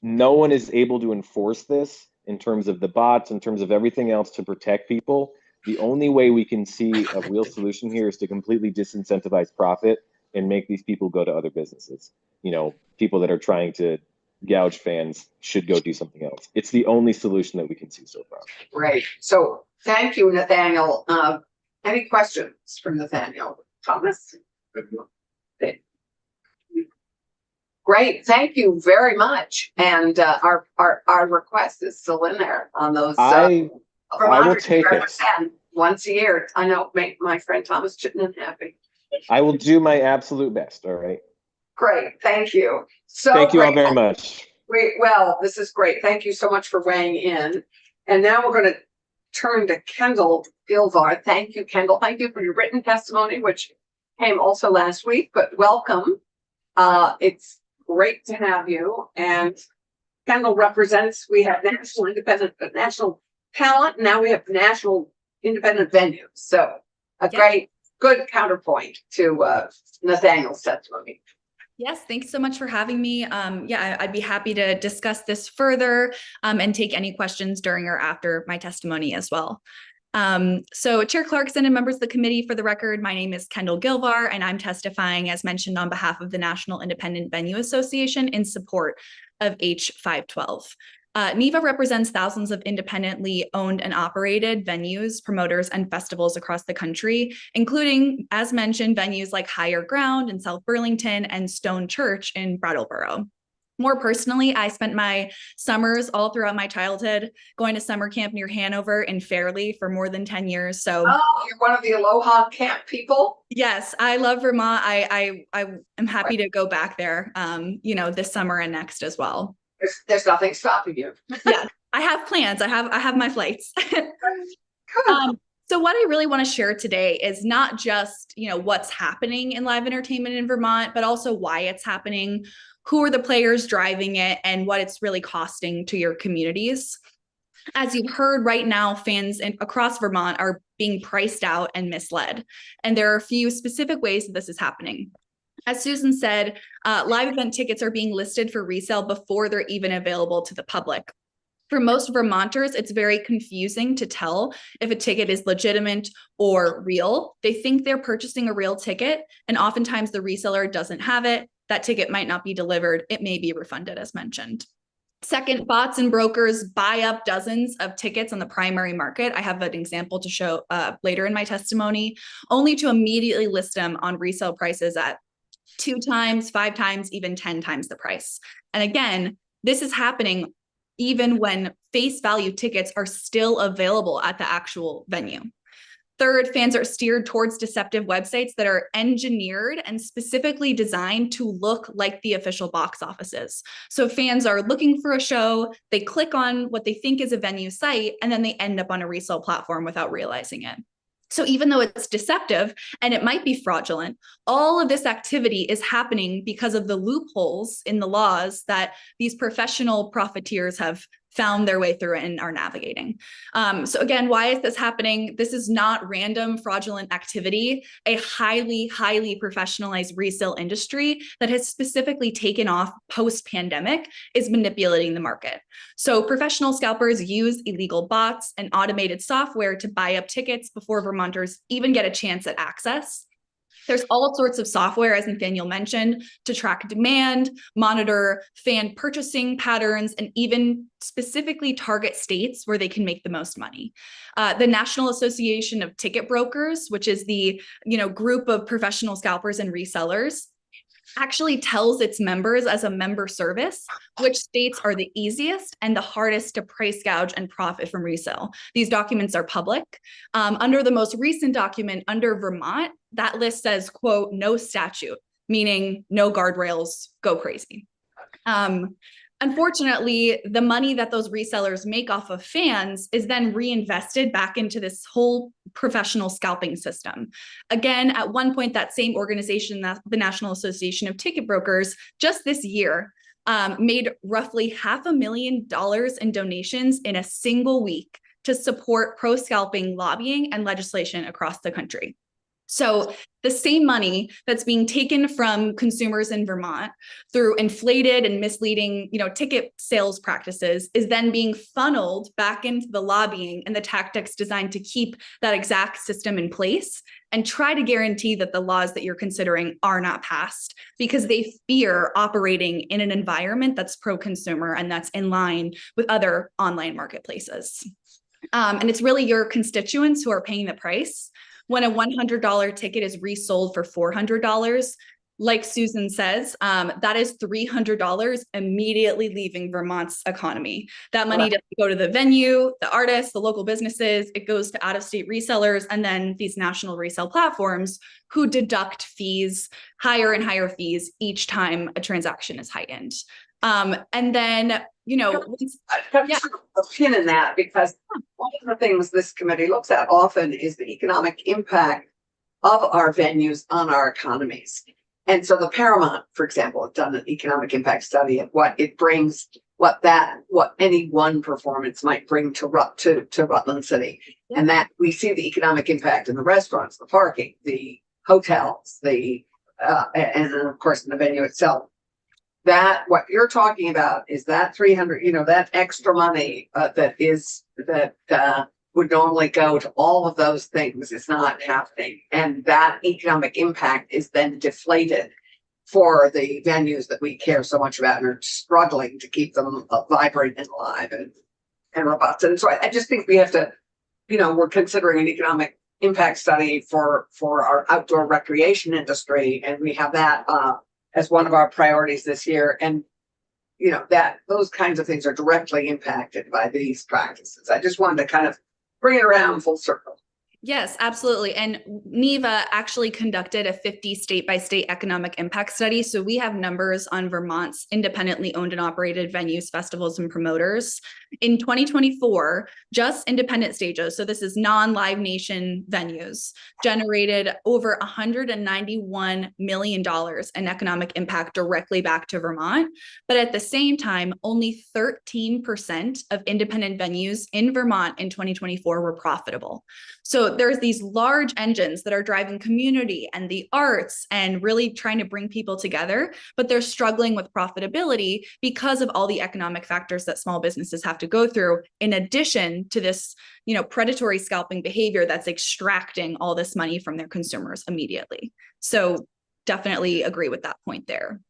no one is able to enforce this in terms of the bots, in terms of everything else to protect people. The only way we can see a real solution here is to completely disincentivize profit and make these people go to other businesses. People that are trying to gouge fans should go do something else. It's the only solution that we can see so far. Great. So thank you, Nathaniel. Any questions from Nathaniel? Thomas? Great, thank you very much. And our request is still in there on those. I will take it. Once a year. I know, make my friend Thomas Chittenden happy. I will do my absolute best. All right. Great, thank you. So thank you all grateful. very much. Well, this is great. Thank you so much for weighing in. And now we're going to turn to Kendall Gilvar. Thank you, Kendall. Thank you for your written testimony, which came also last week, but welcome. It's great to have you. And Kendall represents, we have national talent. Now we have national independent venues. So great, good counterpoint to Nathaniel's testimony. Yes, thanks so much for having me. I'd be happy to discuss this further and take any questions during or after my testimony as well. So Chair Clarkson and members of the committee, for the record, my name is Kendall Gilvar, and I'm testifying as mentioned on behalf of the National Independent Venue Association in support of H512. NIVA represents thousands of independently owned and operated venues, promoters, and festivals across the country, including, as mentioned, venues like Higher Ground in South Burlington and Stone Church in Brattleboro. More personally, I spent my summers all throughout my childhood going to summer camp near Hanover in Fairleigh for more than 10 years. So Oh, you're one of the Aloha Camp people? yes, I love Vermont. I am happy to go back there, this summer and next as well. There's nothing stopping you. Yeah, I have plans. I have my flights. Good. So what I really want to share today is not just, what's happening in live entertainment in Vermont, but also why it's happening, who are the players driving it, and what it's really costing to your communities. As you've heard right now, fans across Vermont are being priced out and misled. And there are a few specific ways that this is happening. As Susan said, live event tickets are being listed for resale before they're even available to the public. For most Vermonters, it's very confusing to tell if a ticket is legitimate or real. They think they're purchasing a real ticket, and oftentimes the reseller doesn't have it. That ticket might not be delivered. It may be refunded, as mentioned. Second, bots and brokers buy up dozens of tickets on the primary market. I have an example to show later in my testimony, only to immediately list them on resale prices at 2 times, 5 times, even 10 times the price. And again, this is happening even when face value tickets are still available at the actual venue. Third, fans are steered towards deceptive websites that are engineered and specifically designed to look like the official box offices. So fans are looking for a show, they click on what they think is a venue site, and then they end up on a resale platform without realizing it. So even though it's deceptive and it might be fraudulent, all of this activity is happening because of the loopholes in the laws that these professional profiteers have found their way through and are navigating. So again, why is this happening? This is not random fraudulent activity. A highly, highly professionalized resale industry that has specifically taken off post-pandemic is manipulating the market. So professional scalpers use illegal bots and automated software to buy up tickets before Vermonters even get a chance at access. There's all sorts of software, as Nathaniel mentioned, to track demand, monitor fan purchasing patterns, and even specifically target states where they can make the most money. The National Association of Ticket Brokers, which is the group of professional scalpers and resellers, actually tells its members as a member service which states are the easiest and the hardest to price gouge and profit from resale. These documents are public. Under the most recent document, under Vermont, that list says, quote, no statute, meaning no guardrails, go crazy. Unfortunately, the money that those resellers make off of fans is then reinvested back into this whole professional scalping system. Again, at one point, that same organization, the National Association of Ticket Brokers, just this year, made roughly $500,000 in donations in a single week to support pro-scalping lobbying and legislation across the country. So the same money that's being taken from consumers in Vermont through inflated and misleading, ticket sales practices is then being funneled back into the lobbying and the tactics designed to keep that exact system in place and try to guarantee that the laws that you're considering are not passed because they fear operating in an environment that's pro-consumer and that's in line with other online marketplaces. And it's really your constituents who are paying the price. When a $100 ticket is resold for $400, like Susan says, that is $300 immediately leaving Vermont's economy. That money doesn't go to the venue, the artists, the local businesses, it goes to out-of-state resellers, and then these national resale platforms who deduct fees, higher and higher fees each time a transaction is heightened. And then, Yeah. A pin in that, because one of the things this committee looks at often is the economic impact of our venues on our economies. And so the Paramount, for example, have done an economic impact study of what it brings, what any one performance might bring to Rutland City. Yeah. And that we see the economic impact in the restaurants, the parking, the hotels, and then of course in the venue itself. That what you're talking about is that 300, that extra money that would normally go to all of those things is not happening. And that economic impact is then deflated for the venues that we care so much about and are struggling to keep them vibrant and alive and robust. And so I just think we have to, we're considering an economic impact study for our outdoor recreation industry. And we have that as one of our priorities this year. And you know, that those kinds of things are directly impacted by these practices. I just wanted to kind of bring it around full circle. Yes, absolutely. And NEVA actually conducted a 50 state by state economic impact study. So we have numbers on Vermont's independently owned and operated venues, festivals, and promoters. In 2024, just independent stages, so this is non-Live Nation venues, generated over $191 million in economic impact directly back to Vermont. But at the same time, only 13% of independent venues in Vermont in 2024 were profitable. So there's these large engines that are driving community and the arts and really trying to bring people together, but they're struggling with profitability because of all the economic factors that small businesses have to go through, in addition to this, you know, predatory scalping behavior that's extracting all this money from their consumers immediately. So definitely agree with that point there.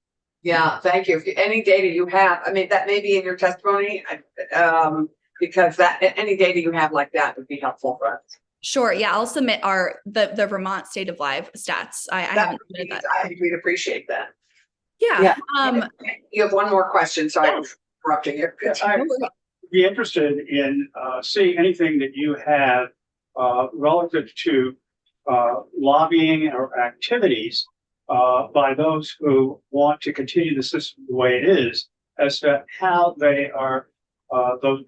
Yeah, thank you. If you, any data you have, I mean, that may be in your testimony, because that any data you have like that would be helpful for us. Sure. Yeah, I'll submit the Vermont State of Live stats. I haven't submitted that. We'd appreciate that. Yeah. You have one more question. Sorry, I'm interrupting you. I'd be interested in seeing anything that you have relative to lobbying or activities by those who want to continue the system the way it is, as to how they are, those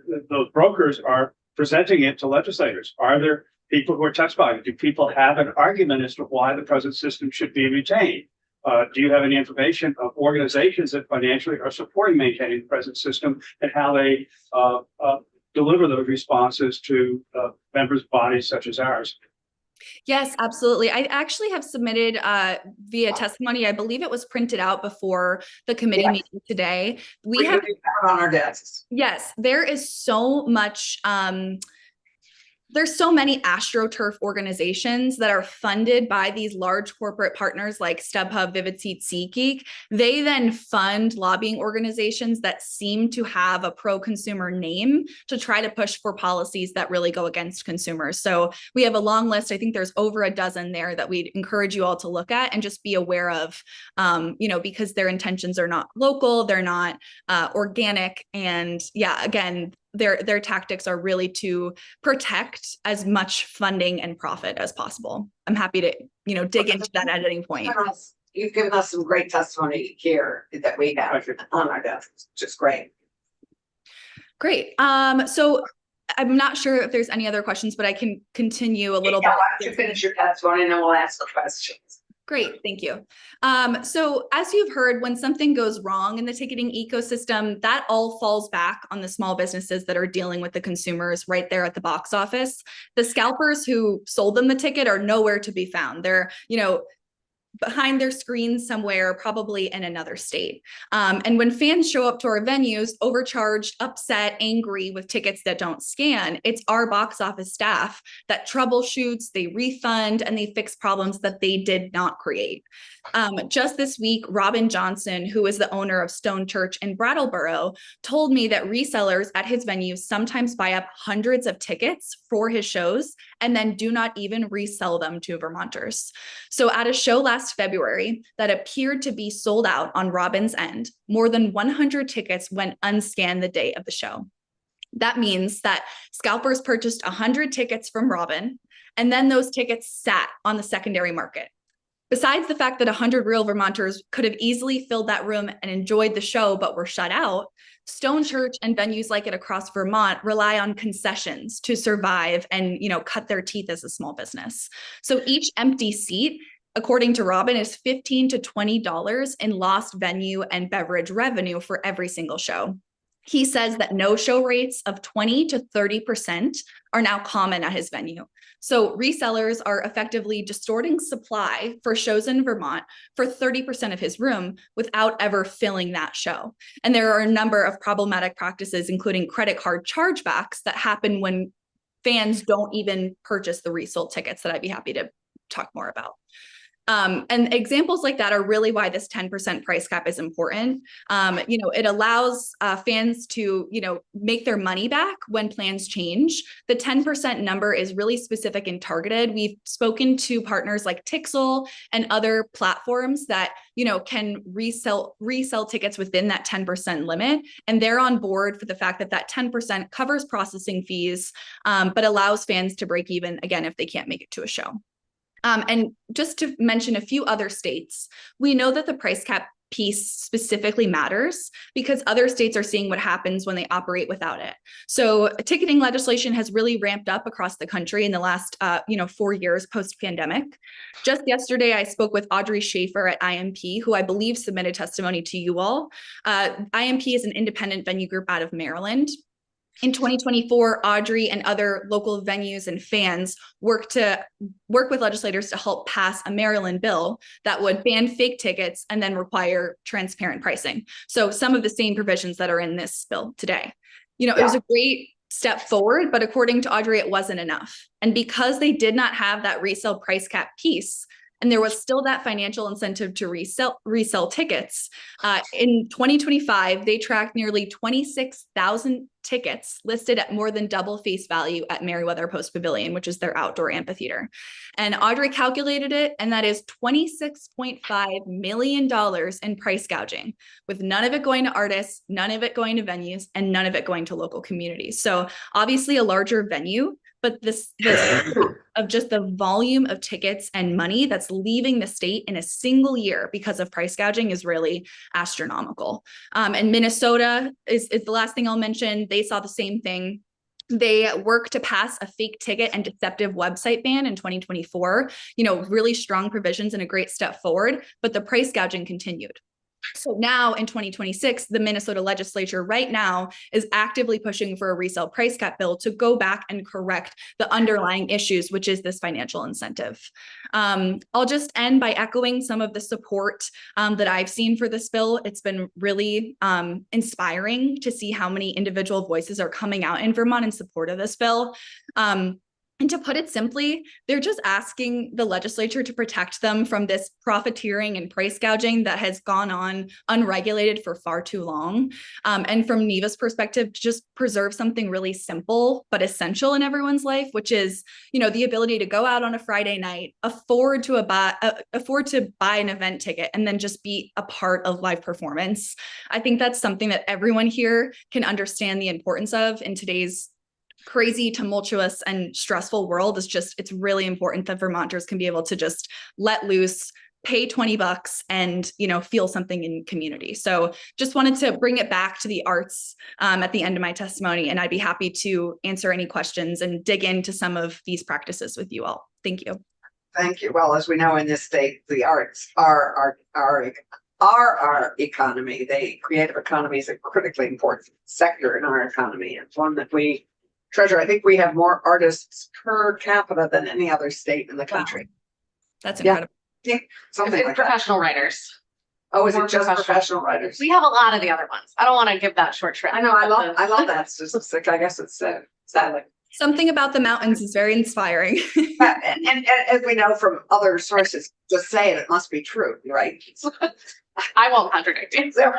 brokers are presenting it to legislators. Are there people who are testifying? Do people have an argument as to why the present system should be retained? Do you have any information of organizations that financially are supporting maintaining the present system and how they deliver those responses to members' bodies such as ours? Yes, absolutely. I actually have submitted via testimony. I believe it was printed out before the committee meeting today. We have on our desks. Yes, there is so much. There's so many AstroTurf organizations that are funded by these large corporate partners like StubHub, Vivid Seats, SeatGeek. They then fund lobbying organizations that seem to have a pro-consumer name to try to push for policies that really go against consumers. So we have a long list. I think there's over a dozen there that we'd encourage you all to look at and just be aware of, you know, because their intentions are not local, they're not organic. And yeah, again, their tactics are really to protect as much funding and profit as possible. I'm happy to, you know, dig into that at any point. You've given us some great testimony here that we have on our desks, which is great. Great. So I'm not sure if there's any other questions, but I can continue a little bit. Why don't you finish your testimony and then we'll ask the questions. Great, thank you. So as you've heard, when something goes wrong in the ticketing ecosystem, that all falls back on the small businesses that are dealing with the consumers right there at the box office. The scalpers who sold them the ticket are nowhere to be found. They're, you know, behind their screens somewhere, probably in another state. And when fans show up to our venues, overcharged, upset, angry with tickets that don't scan, it's our box office staff that troubleshoots, they refund, and they fix problems that they did not create. Just this week, Robin Johnson, who is the owner of Stone Church in Brattleboro, told me that resellers at his venues sometimes buy up hundreds of tickets for his shows and then do not even resell them to Vermonters. So at a show last February that appeared to be sold out on Robin's end, more than 100 tickets went unscanned the day of the show. That means that scalpers purchased 100 tickets from Robin, and then those tickets sat on the secondary market. Besides the fact that 100 real Vermonters could have easily filled that room and enjoyed the show, but were shut out, Stone Church and venues like it across Vermont rely on concessions to survive and, you know, cut their teeth as a small business. So each empty seat, according to Robin, is $15 to $20 in lost venue and beverage revenue for every single show. He says that no-show rates of 20 to 30% are now common at his venue. So resellers are effectively distorting supply for shows in Vermont for 30% of his room without ever filling that show. And there are a number of problematic practices, including credit card chargebacks that happen when fans don't even purchase the resold tickets that I'd be happy to talk more about. And examples like that are really why this 10% price cap is important. It allows fans to, make their money back when plans change. The 10% number is really specific and targeted. We've spoken to partners like Tixel and other platforms that, can resell tickets within that 10% limit. And they're on board for the fact that that 10% covers processing fees, but allows fans to break even again if they can't make it to a show. And just to mention a few other states, we know that the price cap piece specifically matters because other states are seeing what happens when they operate without it. So ticketing legislation has really ramped up across the country in the last, 4 years post-pandemic. Just yesterday, I spoke with Audrey Schaefer at IMP, who I believe submitted testimony to you all. IMP is an independent venue group out of Maryland. In 2024, Audrey and other local venues and fans work with legislators to help pass a Maryland bill that would ban fake tickets and then require transparent pricing. So some of the same provisions that are in this bill today. It was a great step forward, but according to Audrey, it wasn't enough. And because they did not have that resale price cap piece, and there was still that financial incentive to resell tickets. In 2025, they tracked nearly 26,000 tickets listed at more than double face value at Merriweather Post Pavilion, which is their outdoor amphitheater. And Audrey calculated it, and that is $26.5 million in price gouging, with none of it going to artists, none of it going to venues, and none of it going to local communities. So obviously a larger venue, but this of just the volume of tickets and money that's leaving the state in a single year because of price gouging is really astronomical. And Minnesota is the last thing I'll mention. They saw the same thing. They worked to pass a fake ticket and deceptive website ban in 2024, really strong provisions and a great step forward, but the price gouging continued. So now in 2026, the Minnesota legislature right now is actively pushing for a resale price cap bill to go back and correct the underlying issues, which is this financial incentive. I'll just end by echoing some of the support that I've seen for this bill. It's been really inspiring to see how many individual voices are coming out in Vermont in support of this bill. And to put it simply, they're just asking the legislature to protect them from this profiteering and price gouging that has gone on unregulated for far too long. And from NEVA's perspective, to just preserve something really simple but essential in everyone's life, which is, the ability to go out on a Friday night, afford to buy an event ticket, and then just be a part of live performance. I think that's something that everyone here can understand the importance of in today's crazy, tumultuous, and stressful world. It's really important that Vermonters can be able to just let loose, pay $20 and, feel something in community. So just wanted to bring it back to the arts at the end of my testimony, and I'd be happy to answer any questions and dig into some of these practices with you all. Thank you. Thank you. Well, as we know in this state, the arts are our economy. The creative economy is a critically important sector in our economy, and one that we treasure. I think we have more artists per capita than any other state in the country. That's incredible. Yeah, something It's like that. professional writers. Oh, is More it just professional writers? We have a lot of the other ones. I don't want to give that short shrift. I know. I love that statistic. I guess it's sadly. Something about the mountains is very inspiring. And as we know from other sources, just say it must be true, right? I won't contradict you. So,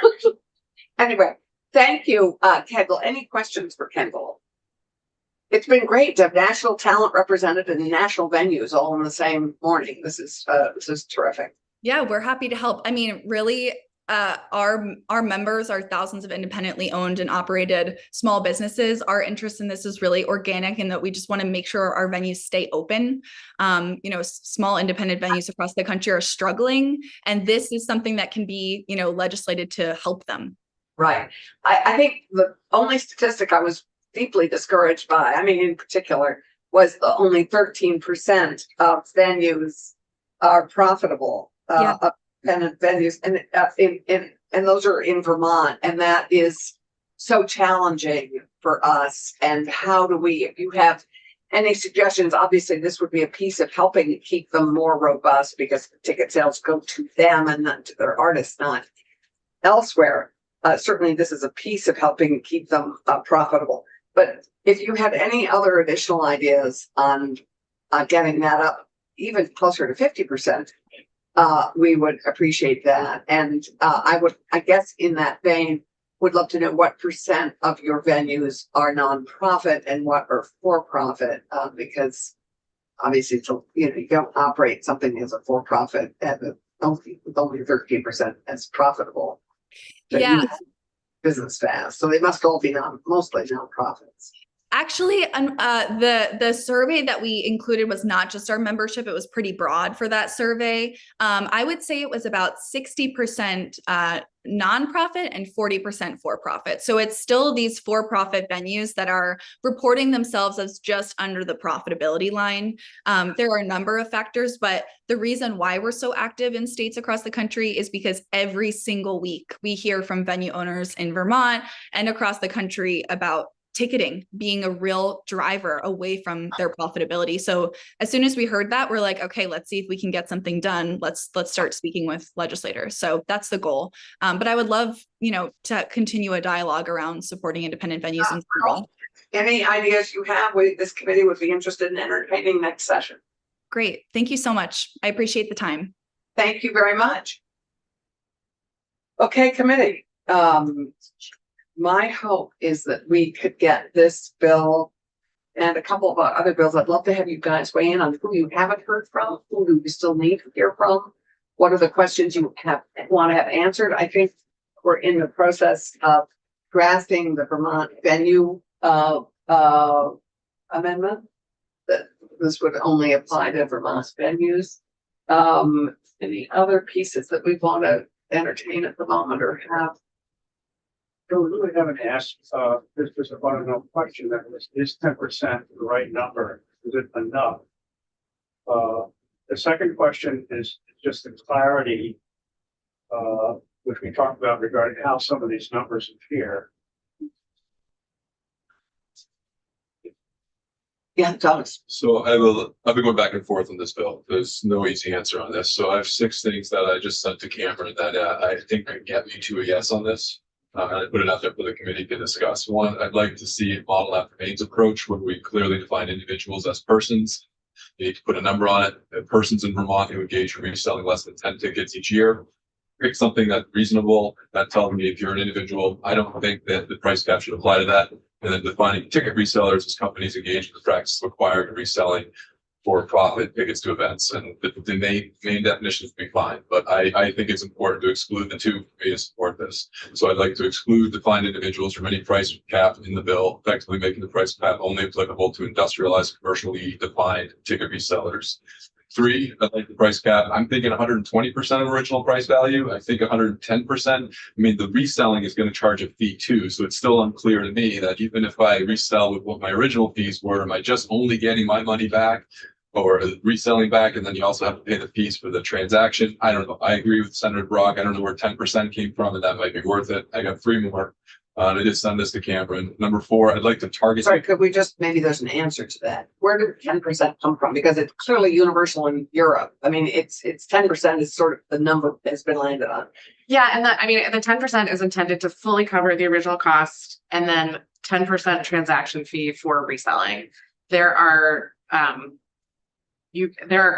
anyway, thank you, Kendall. Any questions for Kendall? It's been great to have national talent represented in national venues all in the same morning. This is terrific. Yeah, we're happy to help. I mean, really, our members are thousands of independently owned and operated small businesses. Our interest in this is really organic in that we just want to make sure our venues stay open. Small independent venues across the country are struggling, and this is something that can be, legislated to help them. Right. I think the only statistic I was deeply discouraged by, in particular, was the only 13% of venues are profitable. Independent venues, and those are in Vermont, and that is so challenging for us. And how do we, if you have any suggestions, obviously this would be a piece of helping keep them more robust because ticket sales go to them and not to their artists, not elsewhere. Certainly this is a piece of helping keep them profitable. But if you have any other additional ideas on getting that up even closer to 50%, we would appreciate that. And I guess in that vein, would love to know what percent of your venues are nonprofit and what are for-profit, because obviously it's, you don't operate something as a for-profit at only 13% as profitable. to Yeah. use Business fast, so they must all be mostly nonprofits. Actually, the survey that we included was not just our membership. It was pretty broad for that survey. I would say it was about 60% nonprofit and 40% for-profit. So it's still these for-profit venues that are reporting themselves as just under the profitability line. There are a number of factors, but the reason why we're so active in states across the country is because every single week we hear from venue owners in Vermont and across the country about ticketing being a real driver away from their profitability. So as soon as we heard that, we're like, okay, let's see if we can get something done. Let's start speaking with legislators. So that's the goal. But I would love, to continue a dialogue around supporting independent venues in general. Any ideas you have, this committee would be interested in entertaining next session. Great. Thank you so much. I appreciate the time. Thank you very much. Okay, committee. My hope is that we could get this bill and a couple of other bills. I'd love to have you guys weigh in on who you haven't heard from, who do you still need to hear from, what are the questions you want to have answered. I think we're in the process of drafting the Vermont venue amendment that this would only apply to Vermont venues. Any other pieces that we want to entertain at the moment or have? We really haven't asked, this was a fundamental question that is 10% the right number? Is it enough? The second question is just the clarity, which we talked about regarding how some of these numbers appear. Yeah, Thomas. So I've been going back and forth on this bill. There's no easy answer on this. So I have 6 things that I just sent to Cameron that I think could get me to a yes on this. And I put it out there for the committee to discuss. One, I'd like to see a model after Maine's approach when we clearly define individuals as persons. You need to put a number on it. Persons in Vermont who engage in reselling less than 10 tickets each year. Pick something that's reasonable, that tells me if you're an individual. I don't think that the price cap should apply to that. And then defining ticket resellers as companies engaged in the practice of acquiring and reselling for profit tickets to events. And the main definitions would be fine, but I think it's important to exclude the two for me to support this. So I'd like to exclude defined individuals from any price cap in the bill, effectively making the price cap only applicable to industrialized, commercially defined ticket resellers. 3, I'd like the price cap. I'm thinking 120% of original price value. I think 110%. I mean, the reselling is going to charge a fee too. So it's still unclear to me that even if I resell with what my original fees were, am I just only getting my money back or reselling back? And then you also have to pay the fees for the transaction. I don't know. I agree with Senator Brock. I don't know where 10% came from, and that might be worth it. I got 3 more. I did send this to Cameron. Number 4, I'd like to target. Sorry, could we just, maybe there's an answer to that. Where did 10% come from? Because it's clearly universal in Europe. I mean, it's 10% is sort of the number that's been landed on. Yeah, and the 10% is intended to fully cover the original cost and then 10% transaction fee for reselling. There are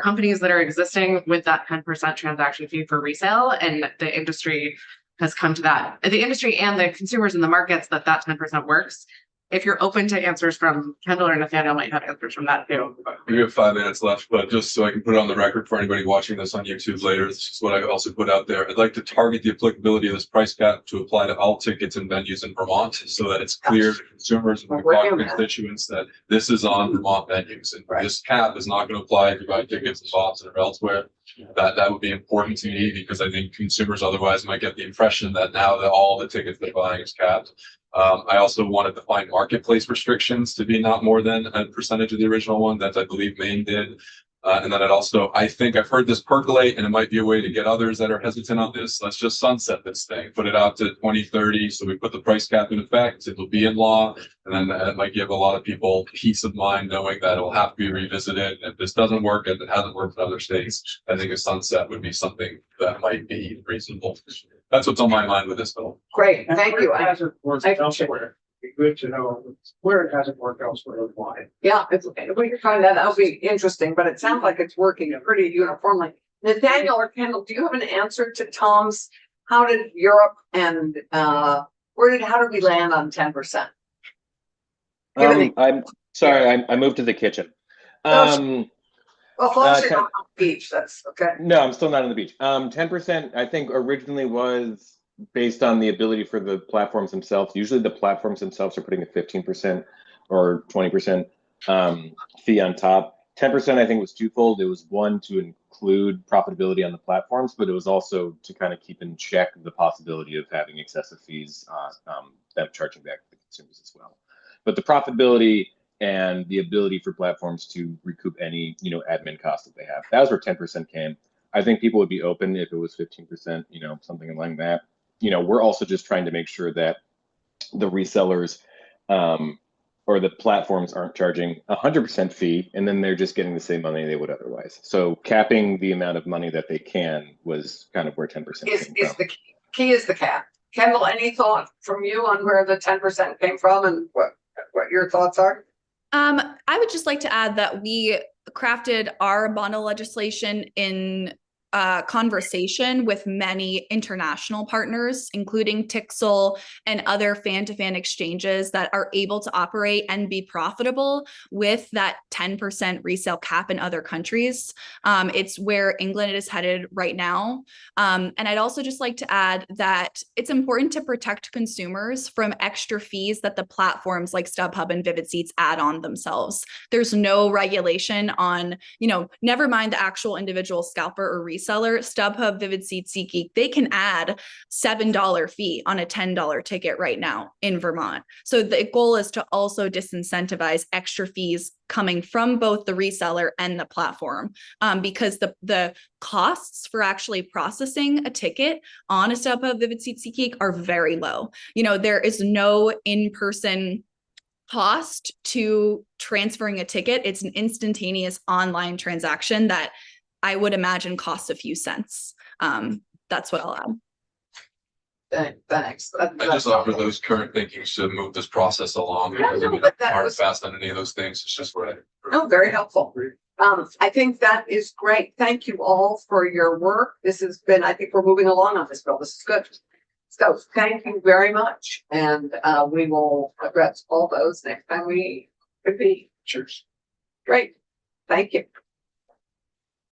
companies that are existing with that 10% transaction fee for resale, and the industry has come to that. The industry and the consumers in the markets that 10% works. If you're open to answers from Kendall or Nathaniel, might have answers from that too. We have 5 minutes left, but just so I can put it on the record for anybody watching this on YouTube later, this is what I also put out there. I'd like to target the applicability of this price cap to apply to all tickets and venues in Vermont so that it's clear to consumers and constituents that this is on Vermont venues. And this cap is not going to apply if you buy tickets in Boston or elsewhere. That would be important to me because I think consumers otherwise might get the impression that now that all the tickets they're buying is capped. I also wanted to find marketplace restrictions to be not more than a percentage of the original one that I believe Maine did. And then I think I've heard this percolate, and it might be a way to get others that are hesitant on this. Let's just sunset this thing, put it out to 2030. So we put the price cap in effect, it will be in law. And then that might give a lot of people peace of mind knowing that it will have to be revisited. If this doesn't work, and it hasn't worked in other states, I think a sunset would be something that might be reasonable. That's what's on my mind with this bill. Great, thank you. It hasn't worked elsewhere. It'd be good to know where it hasn't worked elsewhere and why. Yeah, if we could find that, that would be interesting, but it sounds like it's working pretty uniformly. Nathaniel or Kendall, do you have an answer to Tom's? How did Europe and, how did we land on 10%? I'm sorry, I moved to the kitchen. Well, as long as you're ten- not on the beach, that's okay. No, I'm still not on the beach. 10%, I think originally was based on the ability for the platforms themselves. Usually the platforms themselves are putting a 15% or 20% fee on top. 10% I think was twofold. It was one to include profitability on the platforms, but it was also to kind of keep in check the possibility of having excessive fees, them charging back to the consumers as well. But the profitability and the ability for platforms to recoup any, admin costs that they have. That was where 10% came. I think people would be open if it was 15%, something like that. We're also just trying to make sure that the resellers or the platforms aren't charging 100% fee, and then they're just getting the same money they would otherwise. So capping the amount of money that they can was kind of where 10% came Is from. the key is the cap. Kendall, any thought from you on where the 10% came from and what your thoughts are? I would just like to add that we crafted our bundle legislation in conversation with many international partners, including Tixel and other fan-to-fan exchanges that are able to operate and be profitable with that 10% resale cap in other countries. It's where England is headed right now. And I'd also just like to add that it's important to protect consumers from extra fees that the platforms like StubHub and Vivid Seats add on themselves. There's no regulation on, never mind the actual individual scalper or reseller. StubHub, Vivid Seats, SeatGeek, they can add $7 fee on a $10 ticket right now in Vermont. So the goal is to also disincentivize extra fees coming from both the reseller and the platform, because the costs for actually processing a ticket on a StubHub, Vivid Seats, SeatGeek are very low. There is no in-person cost to transferring a ticket. It's an instantaneous online transaction that I would imagine costs a few cents. That's what I'll add. Thanks. I just offer those current thinkings to move this process along. Yeah, no, but that Hard was- and fast on any of those things. It's just what No, very helpful. I think that is great. Thank you all for your work. This has been, I think we're moving along on this bill. This is good. So thank you very much. And we will address all those next time we could be. Cheers. Great. Thank you.